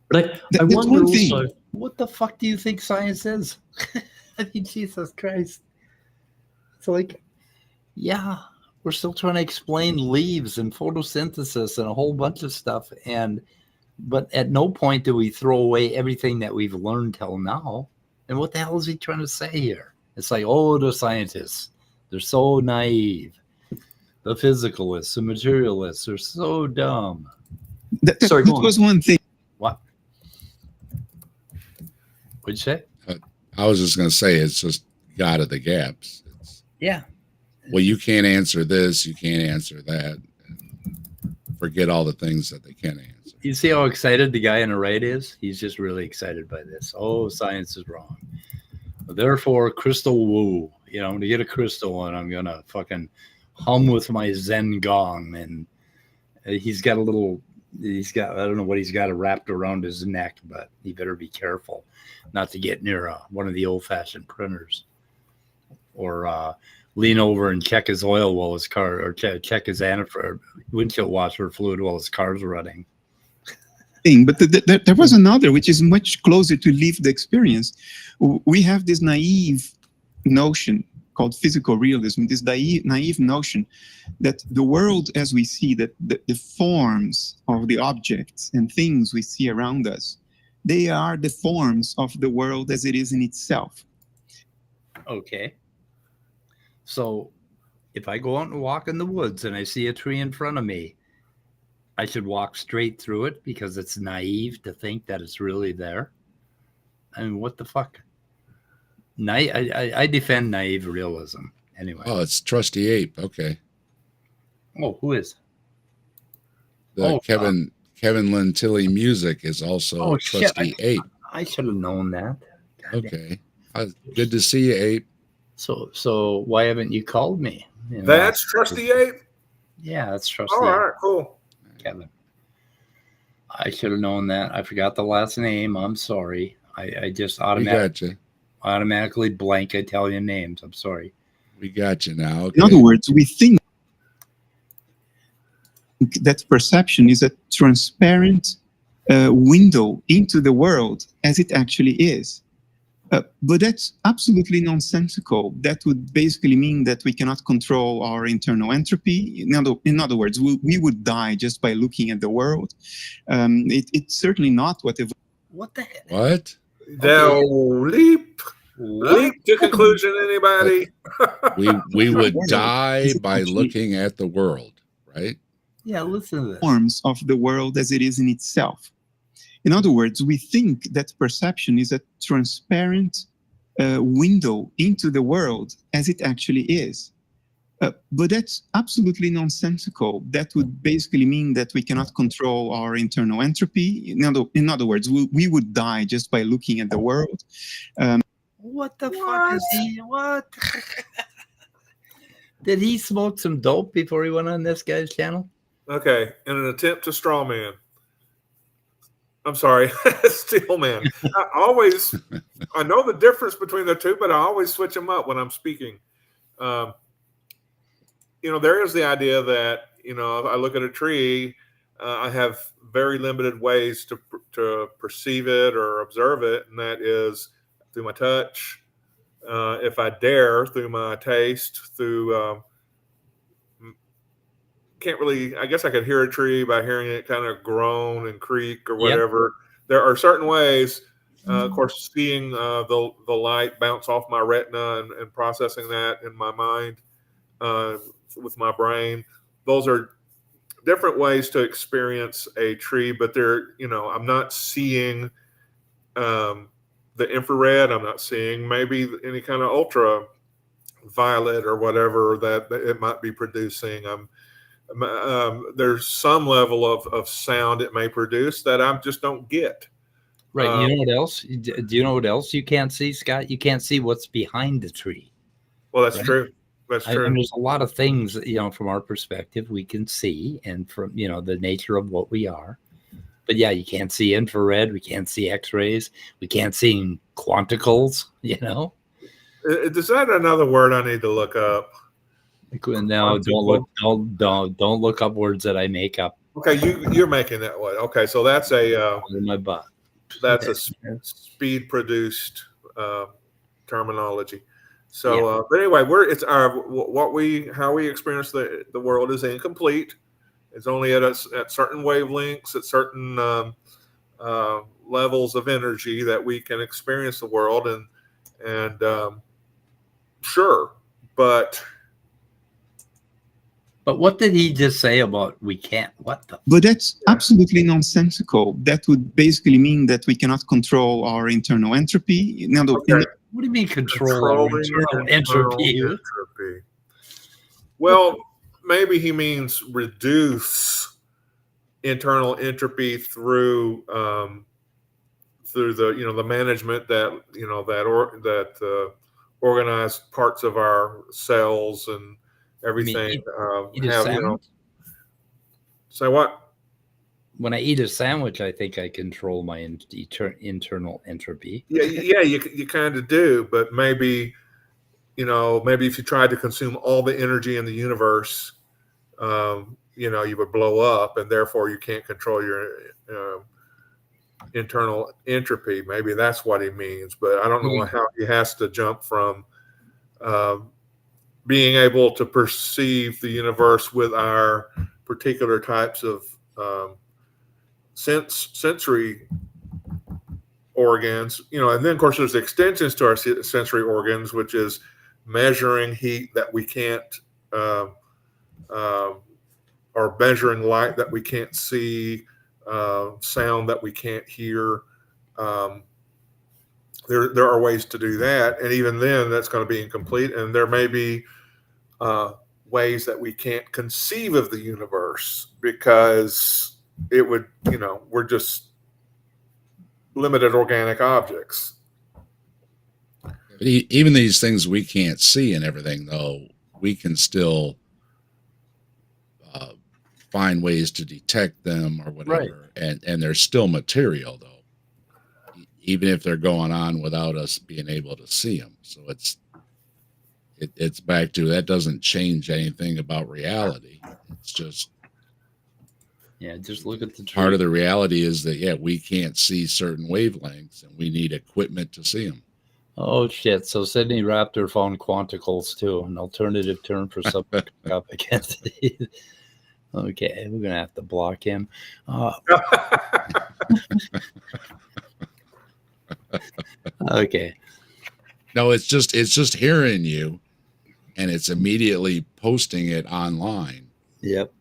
But I wonder also, what the fuck do you think science is? I mean, Jesus Christ. It's like, yeah, we're still trying to explain leaves and photosynthesis and a whole bunch of stuff. But at no point do we throw away everything that we've learned till now. And what the hell is he trying to say here? It's like, oh, the scientists, they're so naive. The physicalists, the materialists are so dumb. Sorry, that was one thing. What? What'd you say? I was just going to say, it's just God of the gaps. Yeah. Well, you can't answer this, you can't answer that. Forget all the things that they can answer. You see how excited the guy on the right is? He's just really excited by this. Oh, science is wrong. Therefore, crystal woo. To get a crystal, and I'm going to fucking hum with my Zen gong. And he's got, I don't know what he's got wrapped around his neck, but he better be careful not to get near one of the old-fashioned printers. Or lean over and check his oil while his car, or check his windshield washer fluid while his car's running. But there was another, which is much closer to lived experience. We have this naive notion called physical realism, this naive notion that the world as we see, that the forms of the objects and things we see around us, they are the forms of the world as it is in itself. Okay. So if I go out and walk in the woods and I see a tree in front of me, I should walk straight through it because it's naive to think that it's really there. I mean, what the fuck? I defend naive realism anyway. Oh, it's Trusty Ape. Okay. Oh, who is? Kevin Lentilli Music is also Trusty Ape. I should have known that. God okay. Good to see you, Ape. So why haven't you called me? That's Trusty Ape? Yeah, that's Trusty All Ape. right, cool. Kevin. I should have known that. I forgot the last name. I'm sorry. I just automatically blank Italian names. I'm sorry. We got you now. Okay. In other words, we think that perception is a transparent window into the world as it actually is. But that's absolutely nonsensical. That would basically mean that we cannot control our internal entropy. In other words, we would die just by looking at the world. It's certainly not what... What the heck? What? Now, leap to conclusion, anybody? We would die by looking at the world, right? Yeah, listen to this. Forms of the world as it is in itself. In other words, we think that perception is a transparent window into the world as it actually is. But that's absolutely nonsensical. That would basically mean that we cannot control our internal entropy. In other words, we would die just by looking at the world. What the fuck is he? What? Did he smoke some dope before he went on this guy's channel? Okay, in an attempt to strawman. I'm sorry, Steelman. I know the difference between the two, but I always switch them up when I'm speaking. There is the idea that, if I look at a tree, I have very limited ways to perceive it or observe it, and that is through my touch, if I dare, through my taste, through can't really, I guess I could hear a tree by hearing it kind of groan and creak or whatever. Yep. There are certain ways, of course, seeing the light bounce off my retina and processing that in my mind with my brain. Those are different ways to experience a tree, but they're, I'm not seeing the infrared. I'm not seeing maybe any kind of ultraviolet or whatever that it might be producing. There's some level of sound it may produce that I just don't get. Right. You know what else? Do you know what else you can't see, Scott? You can't see what's behind the tree. Well, that's true. That's true. And there's a lot of things, from our perspective, we can see, and from, the nature of what we are. But yeah, you can't see infrared. We can't see X-rays. We can't see quanticles, Is that another word I need to look up? No, don't look up words that I make up. Okay, you're making that one. Okay, so that's in my butt. That's a speed produced terminology. So, but anyway, how we experience the world is incomplete. It's only at certain wavelengths, at certain levels of energy that we can experience the world, and sure, but what did he just say about we can't? What the? But that's absolutely nonsensical. That would basically mean that we cannot control our internal entropy. What do you mean control internal entropy? Well, maybe he means reduce internal entropy through the the management that that organized parts of our cells and everything say what? When I eat a sandwich, I think I control my internal entropy. Yeah, you kind of do, but maybe if you tried to consume all the energy in the universe, you would blow up, and therefore you can't control your internal entropy. Maybe that's what he means, but I don't know how he has to jump from being able to perceive the universe with our particular types of sensory organs, and then of course there's extensions to our sensory organs, which is measuring heat that we can't, or measuring light that we can't see, sound that we can't hear. There are ways to do that, and even then, that's going to be incomplete. And there may be ways that we can't conceive of the universe because it would, we're just limited organic objects. Even these things we can't see and everything, though, we can still find ways to detect them or whatever, right. And they're still material, though, even if they're going on without us being able to see them. So it's back to that doesn't change anything about reality. It's just just look at the tree. Part of the reality is that we can't see certain wavelengths, and we need equipment to see them. Oh shit! So Sydney Raptor found quanticles too, an alternative term for something up against it. Okay, we're gonna have to block him. Okay. No, it's just hearing you, and it's immediately posting it online Yep.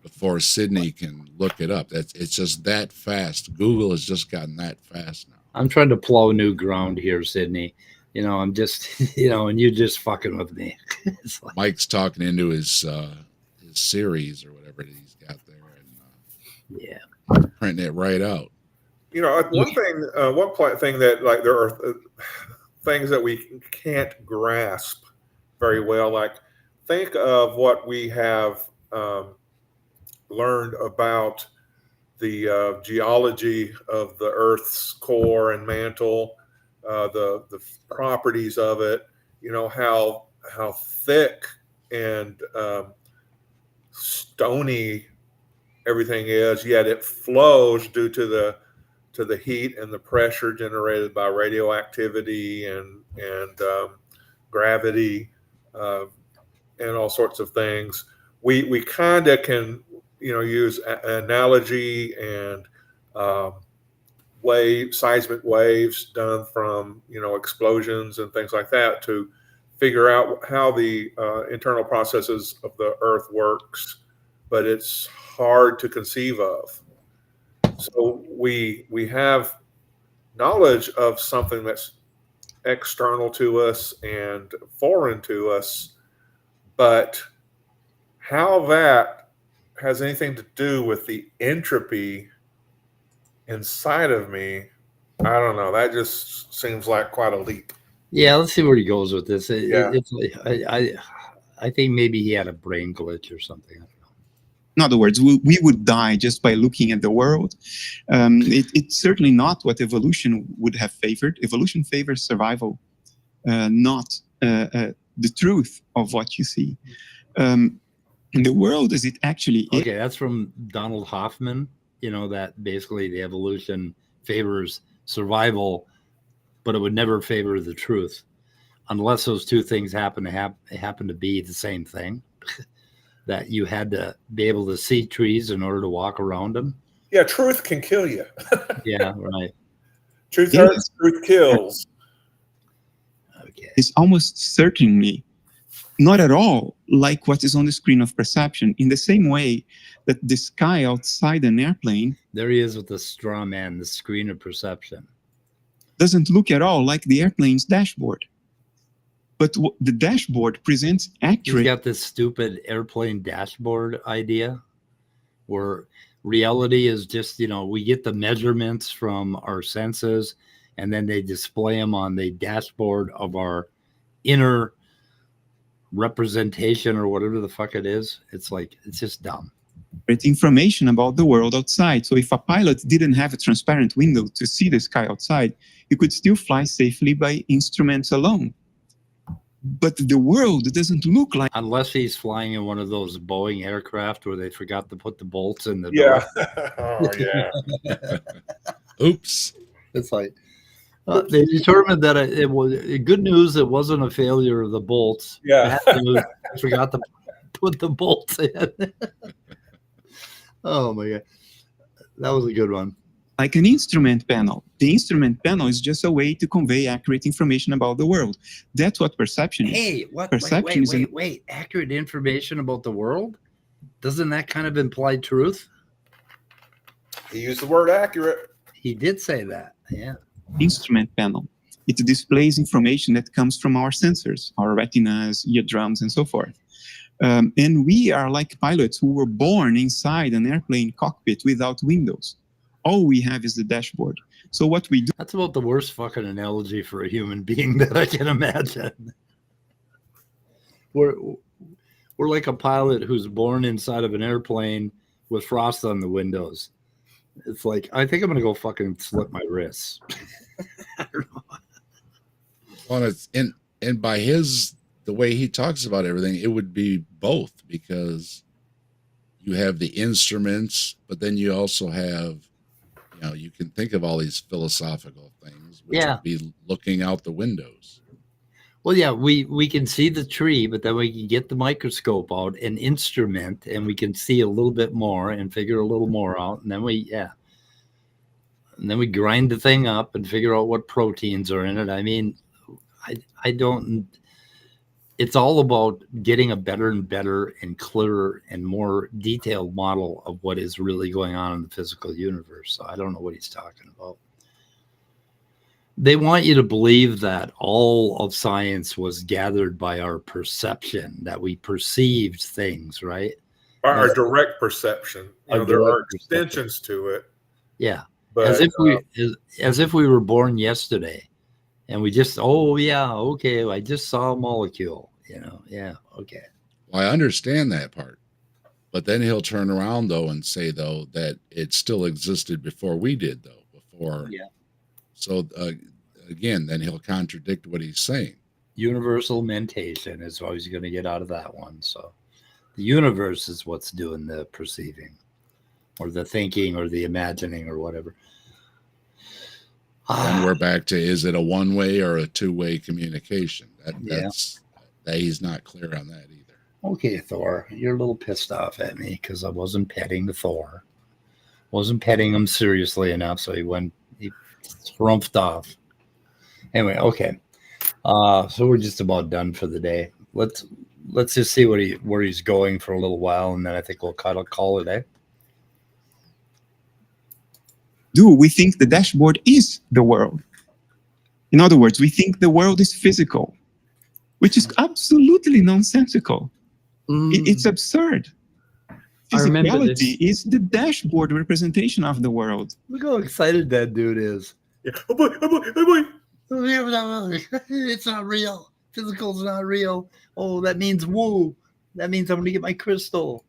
before Sydney can look it up. It's just that fast. Google has just gotten that fast now. I'm trying to plow new ground here, Sydney. I'm just, and you're just fucking with me. It's like, Mike's talking into his series or whatever he's got there, and yeah. printing it right out. One thing that like there are things that we can't grasp very well. Like, think of what we have learned about the geology of the Earth's core and mantle, the properties of it. How thick and stony everything is, yet it flows due to the heat and the pressure generated by radioactivity and gravity and all sorts of things. We kind of can use analogy and seismic waves done from explosions and things like that to figure out how the internal processes of the Earth works, but it's hard to conceive of. So we have knowledge of something that's external to us and foreign to us, but how that has anything to do with the entropy inside of me, I don't know. That just seems like quite a leap. Yeah, let's see where he goes with this. Yeah. I think maybe he had a brain glitch or something. I don't know. In other words, we would die just by looking at the world. It's certainly not what evolution would have favored. Evolution favors survival, not the truth of what you see. The world as it actually is. Okay, that's from Donald Hoffman. That basically the evolution favors survival, but it would never favor the truth unless those two things happen to be the same thing. That you had to be able to see trees in order to walk around them. Yeah, truth can kill you. Yeah, right. Truth hurts, truth kills. Okay. It's almost certainly not at all like what is on the screen of perception, in the same way that the sky outside an airplane, There he is with the straw man, the screen of perception. doesn't look at all like the airplane's dashboard. But the dashboard presents He's accurate. got this stupid airplane dashboard idea where reality is just, we get the measurements from our senses and then they display them on the dashboard of our inner representation or whatever the fuck it is. It's like, it's just dumb. Information about the world outside. So if a pilot didn't have a transparent window to see the sky outside, he could still fly safely by instruments alone. But the world doesn't look like. Unless he's flying in one of those Boeing aircraft where they forgot to put the bolts in the door. Yeah. Oh, yeah. Oops. It's like, they determined that it was good news. It wasn't a failure of the bolts. Yeah. Bad news, I forgot to put the bolts in. Oh my God. That was a good one. Like an instrument panel. The instrument panel is just a way to convey accurate information about the world. That's what perception is. Hey, what? Perception is Wait. Accurate information about the world? Doesn't that kind of imply truth? He used the word accurate. He did say that. Yeah. Instrument panel. It displays information that comes from our sensors, our retinas, eardrums, and so forth. And we are like pilots who were born inside an airplane cockpit without windows. All we have is the dashboard. So what we do. That's about the worst fucking analogy for a human being that I can imagine. We're like a pilot who's born inside of an airplane with frost on the windows. It's like, I think I'm going to go fucking slit my wrists. I don't know. Well, it's and by the way he talks about everything, it would be both, because you have the instruments, but then you also have, you can think of all these philosophical things, which would be looking out the windows. Well, yeah, we can see the tree, but then we can get the microscope out and instrument, and we can see a little bit more and figure a little more out. And then and then we grind the thing up and figure out what proteins are in it. I mean, I don't. It's all about getting a better and better and clearer and more detailed model of what is really going on in the physical universe. So I don't know what he's talking about. They want you to believe that all of science was gathered by our perception, that we perceived things, right? Our direct perception. You know, there are extensions to it. Yeah. But As if we were born yesterday. And we just, oh, yeah, okay, I just saw a molecule, you know, yeah, okay. Well, I understand that part. But then he'll turn around, though, and say, though, that it still existed before we did, though, before. Yeah. So, again, then he'll contradict what he's saying. Universal mentation is what he's going to get out of that one. So the universe is what's doing the perceiving or the thinking or the imagining or whatever. And we're back to, is it a one-way or a two-way communication? That's that he's not clear on that either. Okay, Thor, you're a little pissed off at me because I wasn't petting the Thor. Wasn't petting him seriously enough, so he thrumphed off. Anyway, okay. So we're just about done for the day. Let's just see where he's going for a little while, and then I think we'll call it, eh? We think the dashboard is the world. In other words, we think the world is physical, which is absolutely nonsensical. It's absurd. Physicality is the dashboard representation of the world. Look how excited that dude is. yeah. Oh boy. It's not real. Physical's not real. Oh, that means woo. That means I'm going to get my crystal.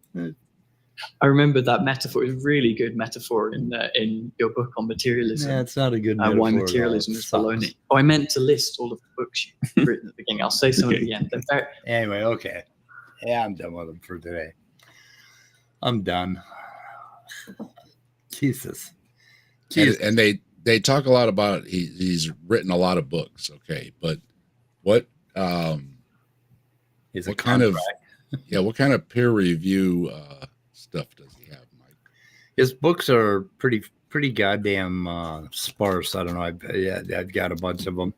I remember that metaphor. It was a really good metaphor in your book on materialism. Yeah, it's not a good metaphor. Why materialism is baloney. Oh, I meant to list all of the books you've written at the beginning. I'll say some at the end. Anyway, okay. Yeah, I'm done with them for today. I'm done. Jesus. And they talk a lot about he's written a lot of books, okay, but what What kind of peer review stuff does he have, Mike? His books are pretty goddamn sparse. I don't know. I've got a bunch of them.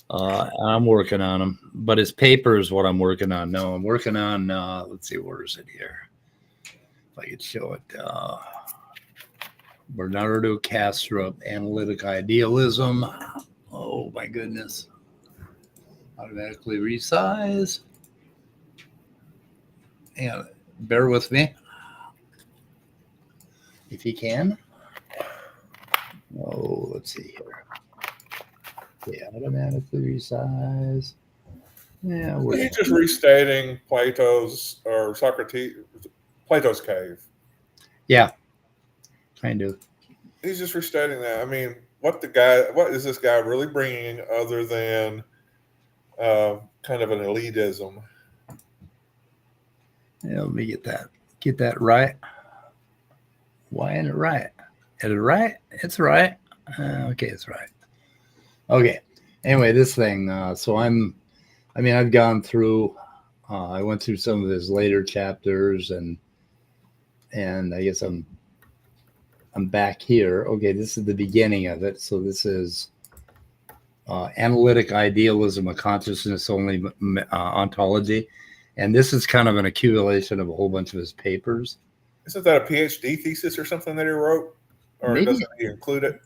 I'm working on them, but his paper is what I'm working on. No, I'm working on. Let's see, where is it here? If I could show it. Bernardo, Kastrup, Analytic Idealism. Oh my goodness. Automatically resize. And bear with me. If you can. Oh, let's see here. Okay, automatically resize. Yeah, He's just restating Plato's cave. Yeah, kind of. He's just restating that. I mean, what is this guy really bringing other than kind of an elitism? Yeah, let me get that right. Why ain't it right? Is it right? It's right. Okay, it's right. Okay. Anyway, this thing. So I've gone through. I went through some of his later chapters, and I guess I'm back here. Okay, this is the beginning of it. So this is Analytic Idealism, a Consciousness-Only Ontology. And this is kind of an accumulation of a whole bunch of his papers. Isn't that a PhD thesis or something that he wrote? Or Maybe. Doesn't he include it?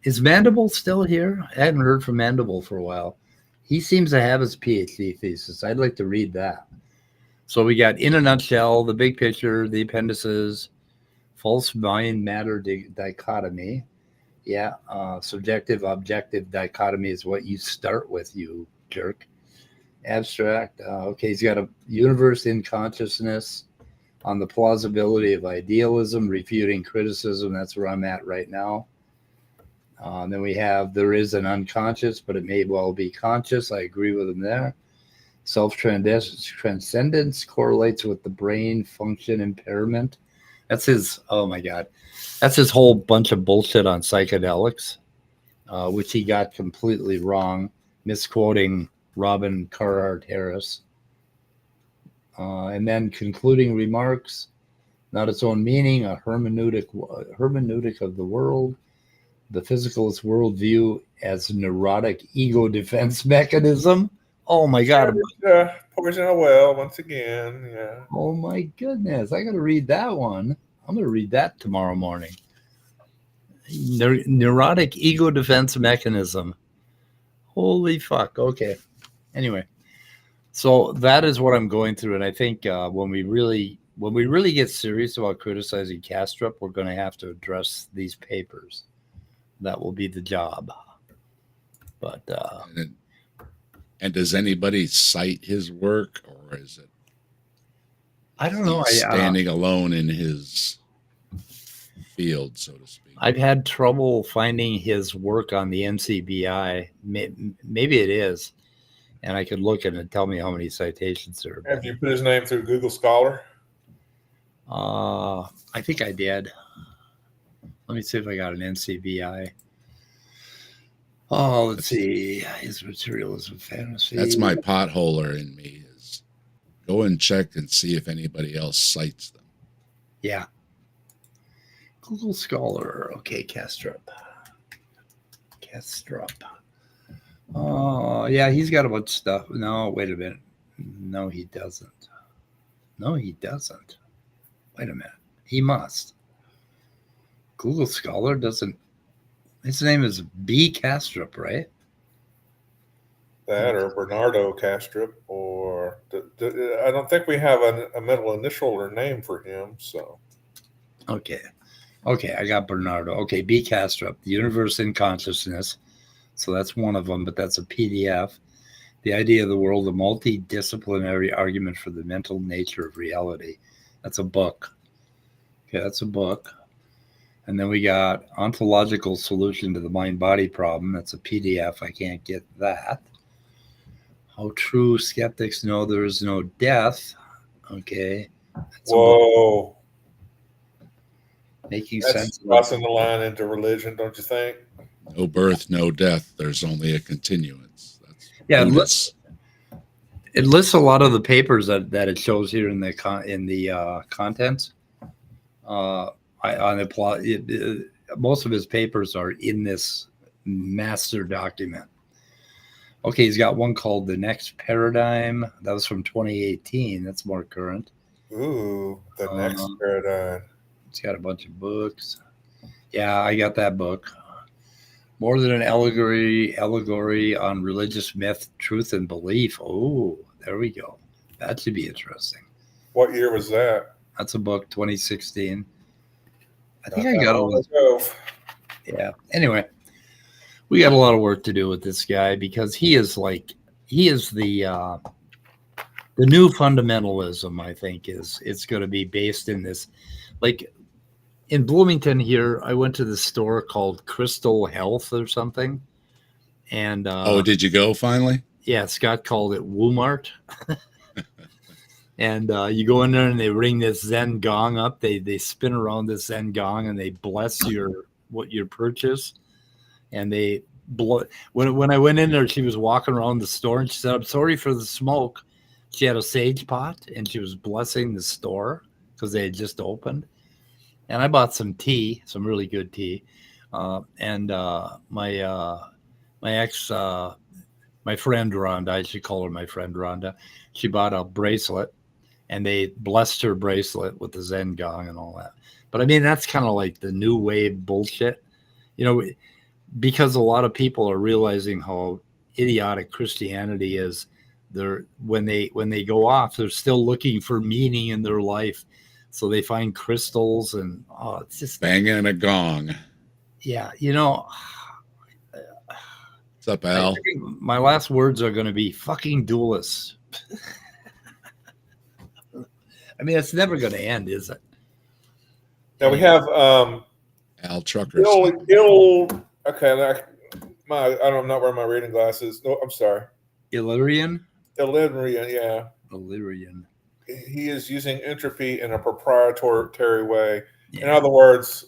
Is Mandible still here? I hadn't heard from Mandible for a while. He seems to have his PhD thesis. I'd like to read that. So we got, in a nutshell, the big picture, the appendices, false mind-matter dichotomy. Yeah, subjective, objective dichotomy is what you start with, you jerk. Abstract. Okay, he's got a universe in consciousness on the plausibility of idealism, refuting criticism. That's where I'm at right now. Then we have, there is an unconscious, but it may well be conscious. I agree with him there. Self-transcendence correlates with the brain function impairment. That's his, oh my God. That's his whole bunch of bullshit on psychedelics, which he got completely wrong, misquoting Robin Carhart Harris. And then concluding remarks, not its own meaning, a hermeneutic of the world, the physicalist worldview as neurotic ego defense mechanism. Oh my God. Poison a well once again. Yeah. Oh my goodness. I got to read that one. I'm going to read that tomorrow morning. Neurotic ego defense mechanism. Holy fuck. Okay. Anyway, so that is what I'm going through. And I think when we really get serious about criticizing Kastrup, we're going to have to address these papers. That will be the job. But and does anybody cite his work, or is it? I don't know. Standing alone in his field, so to speak. I've had trouble finding his work on the NCBI. Maybe it is, and I could look at it and tell me how many citations there are. Have you put his name through Google Scholar? I think I did. Let me see if I got an NCBI. Oh, let's see. His materialism fantasy. That's my potholer in me, is go and check and see if anybody else cites them. Yeah. Google Scholar. Okay, Kastrup. Oh, yeah, he's got a bunch of stuff. No, wait a minute. No, he doesn't. Wait a minute. He must. Google Scholar doesn't. His name is B. Kastrup, right? That or Bernardo Kastrup, or I don't think we have a middle initial or name for him. So, okay, I got Bernardo. Okay, B. Kastrup, The Universe in Consciousness. So that's one of them, but that's a PDF. The Idea of the World, a multidisciplinary argument for the mental nature of reality. That's a book. Okay, that's a book. And then we got Ontological Solution to the Mind-Body Problem. That's a PDF. I can't get that. How True Skeptics Know There Is No Death. Okay. Whoa. Making That's sense. Crossing the line into religion, don't you think? No birth, no death. There's only a continuance. That's yeah. It lists a lot of the papers that it shows here in the contents. Most of his papers are in this master document. Okay, he's got one called The Next Paradigm. That was from 2018. That's more current. Ooh, The Next Paradigm. He's got a bunch of books. Yeah, I got that book. More Than an Allegory on Religious Myth, Truth, and Belief. Oh, there we go. That should be interesting. What year was that? That's a book, 2016. I think I got all. Yeah. Anyway, we got a lot of work to do with this guy because he is the new fundamentalism. I think it's going to be based in this, like in Bloomington here. I went to this store called Crystal Health or something, and did you go finally? Yeah, Scott called it Woomart. And you go in there and they ring this Zen gong up. They spin around this Zen gong and they bless your purchase. And they blow. When I went in there, she was walking around the store and she said, "I'm sorry for the smoke." She had a sage pot and she was blessing the store because they had just opened. And I bought some tea, some really good tea. My friend Rhonda, I should call her my friend Rhonda. She bought a bracelet. And they blessed her bracelet with the Zen gong and all that. But I mean, that's kind of like the new wave bullshit, because a lot of people are realizing how idiotic Christianity is. When they go off, they're still looking for meaning in their life. So they find crystals and it's just banging a gong. Yeah, What's up, Al? My last words are going to be fucking duelists. I mean, it's never going to end, is it? Now we have Al Truckers. Okay, I'm not wearing my reading glasses. No, I'm sorry. Illyrian, yeah. Illyrian. He is using entropy in a proprietary way. Yeah. In other words,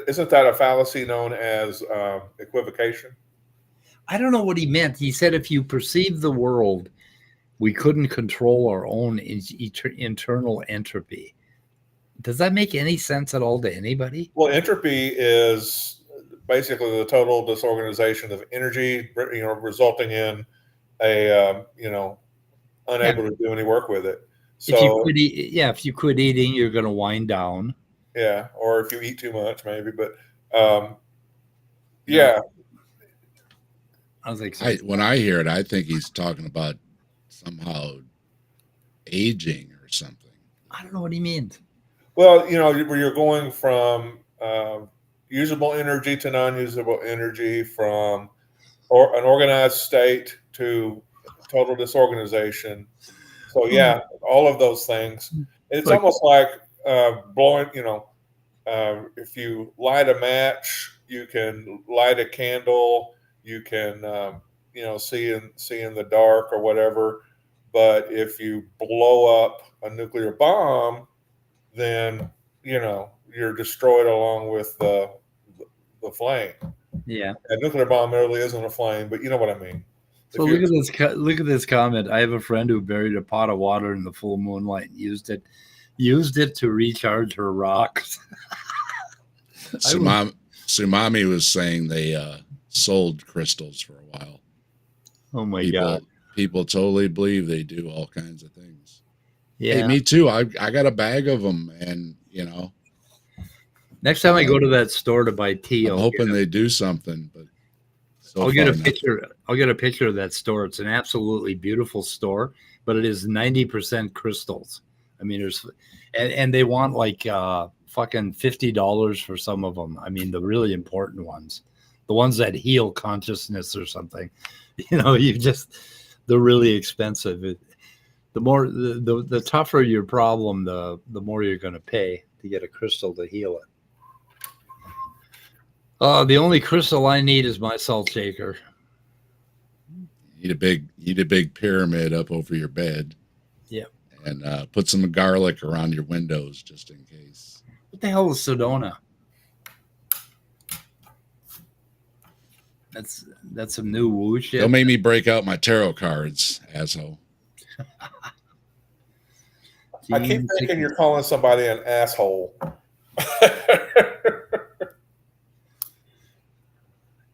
isn't that a fallacy known as equivocation? I don't know what he meant. He said if you perceive the world we couldn't control our own internal entropy. Does that make any sense at all to anybody? Well, entropy is basically the total disorganization of energy, resulting in a unable to do any work with it. So if you quit eating, you're going to wind down. Yeah, or if you eat too much, maybe. But yeah, I was like, when I hear it, I think he's talking about somehow aging or something. I don't know what he means. Well, where you're going from usable energy to non-usable energy, from an organized state to total disorganization. So yeah, all of those things. It's almost like blowing. If you light a match, you can light a candle. You can see in the dark or whatever. But if you blow up a nuclear bomb, then you're destroyed along with the flame. Yeah, a nuclear bomb really isn't a flame, but you know what I mean. So look at this comment. I have a friend who buried a pot of water in the full moonlight and used it to recharge her rocks. Tsunami was saying they sold crystals for a while. Oh my God. People totally believe they do all kinds of things. Yeah. Hey, me too. I got a bag of them, and next time I go to that store to buy tea, I'm hoping they do something, but I'll get a picture. I'll get a picture of that store. It's an absolutely beautiful store, but it is 90% crystals. I mean, and they want like fucking $50 for some of them. I mean, the really important ones, the ones that heal consciousness or something. They're really expensive. The more the tougher your problem, the more you're going to pay to get a crystal to heal it. The only crystal I need is my salt shaker. You need a big pyramid up over your bed. Yeah. And put some garlic around your windows just in case. What the hell is Sedona? That's some new woo shit. Don't make me break out my tarot cards, asshole. I keep thinking you're calling somebody an asshole.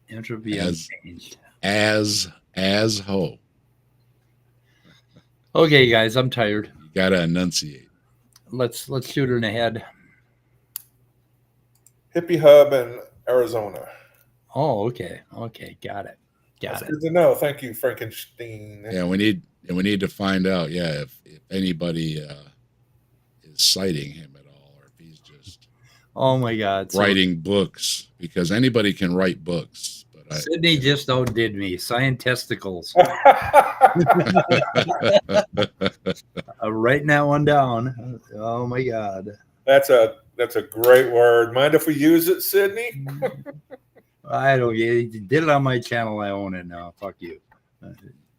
Entropy unchanged. As ho. Okay, guys, I'm tired. You gotta enunciate. Let's shoot her in the head. Hippie Hub in Arizona. Oh, okay, got it. That's good to know. Thank you, Frankenstein. Yeah, we need to find out. Yeah, if anybody is citing him at all, or if he's just oh my God, writing books, because anybody can write books. Sydney just outdid me. Scientisticals. Writing that one down. Oh my God. That's a great word. Mind if we use it, Sydney? I don't get it. You did it on my channel. I own it now. Fuck you.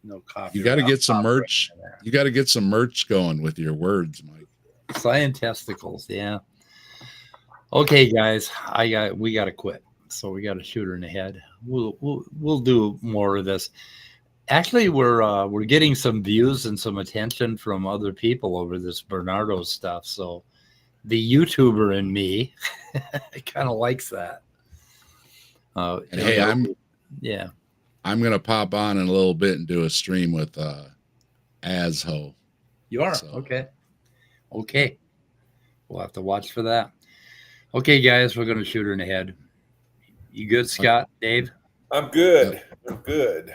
No copy. You got to get some merch. You got to get some merch going with your words, Mike. Scientisticals. Yeah. Okay, guys. We got to quit. So we got to shoot her in the head. We'll do more of this. Actually, we're getting some views and some attention from other people over this Bernardo stuff. So the YouTuber in me kind of likes that. And hey, I'm gonna pop on in a little bit and do a stream with Asho. You are? So. Okay. We'll have to watch for that. Okay, guys, we're gonna shoot her in the head. You good, Scott? Dave? I'm good. Yep. I'm good.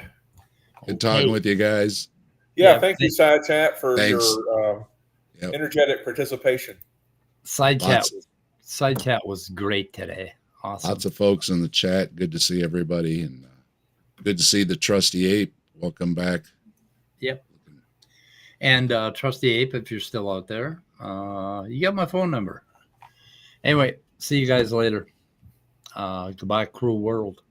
Good talking with you guys. Yeah, thank you, Side Chat, for your energetic participation. Side Chat was great today. Awesome. Lots of folks in the chat. Good to see everybody, and good to see the Trusty Ape. Welcome back. Yep. And Trusty Ape, if you're still out there, you got my phone number. Anyway, see you guys later. Goodbye, cruel world.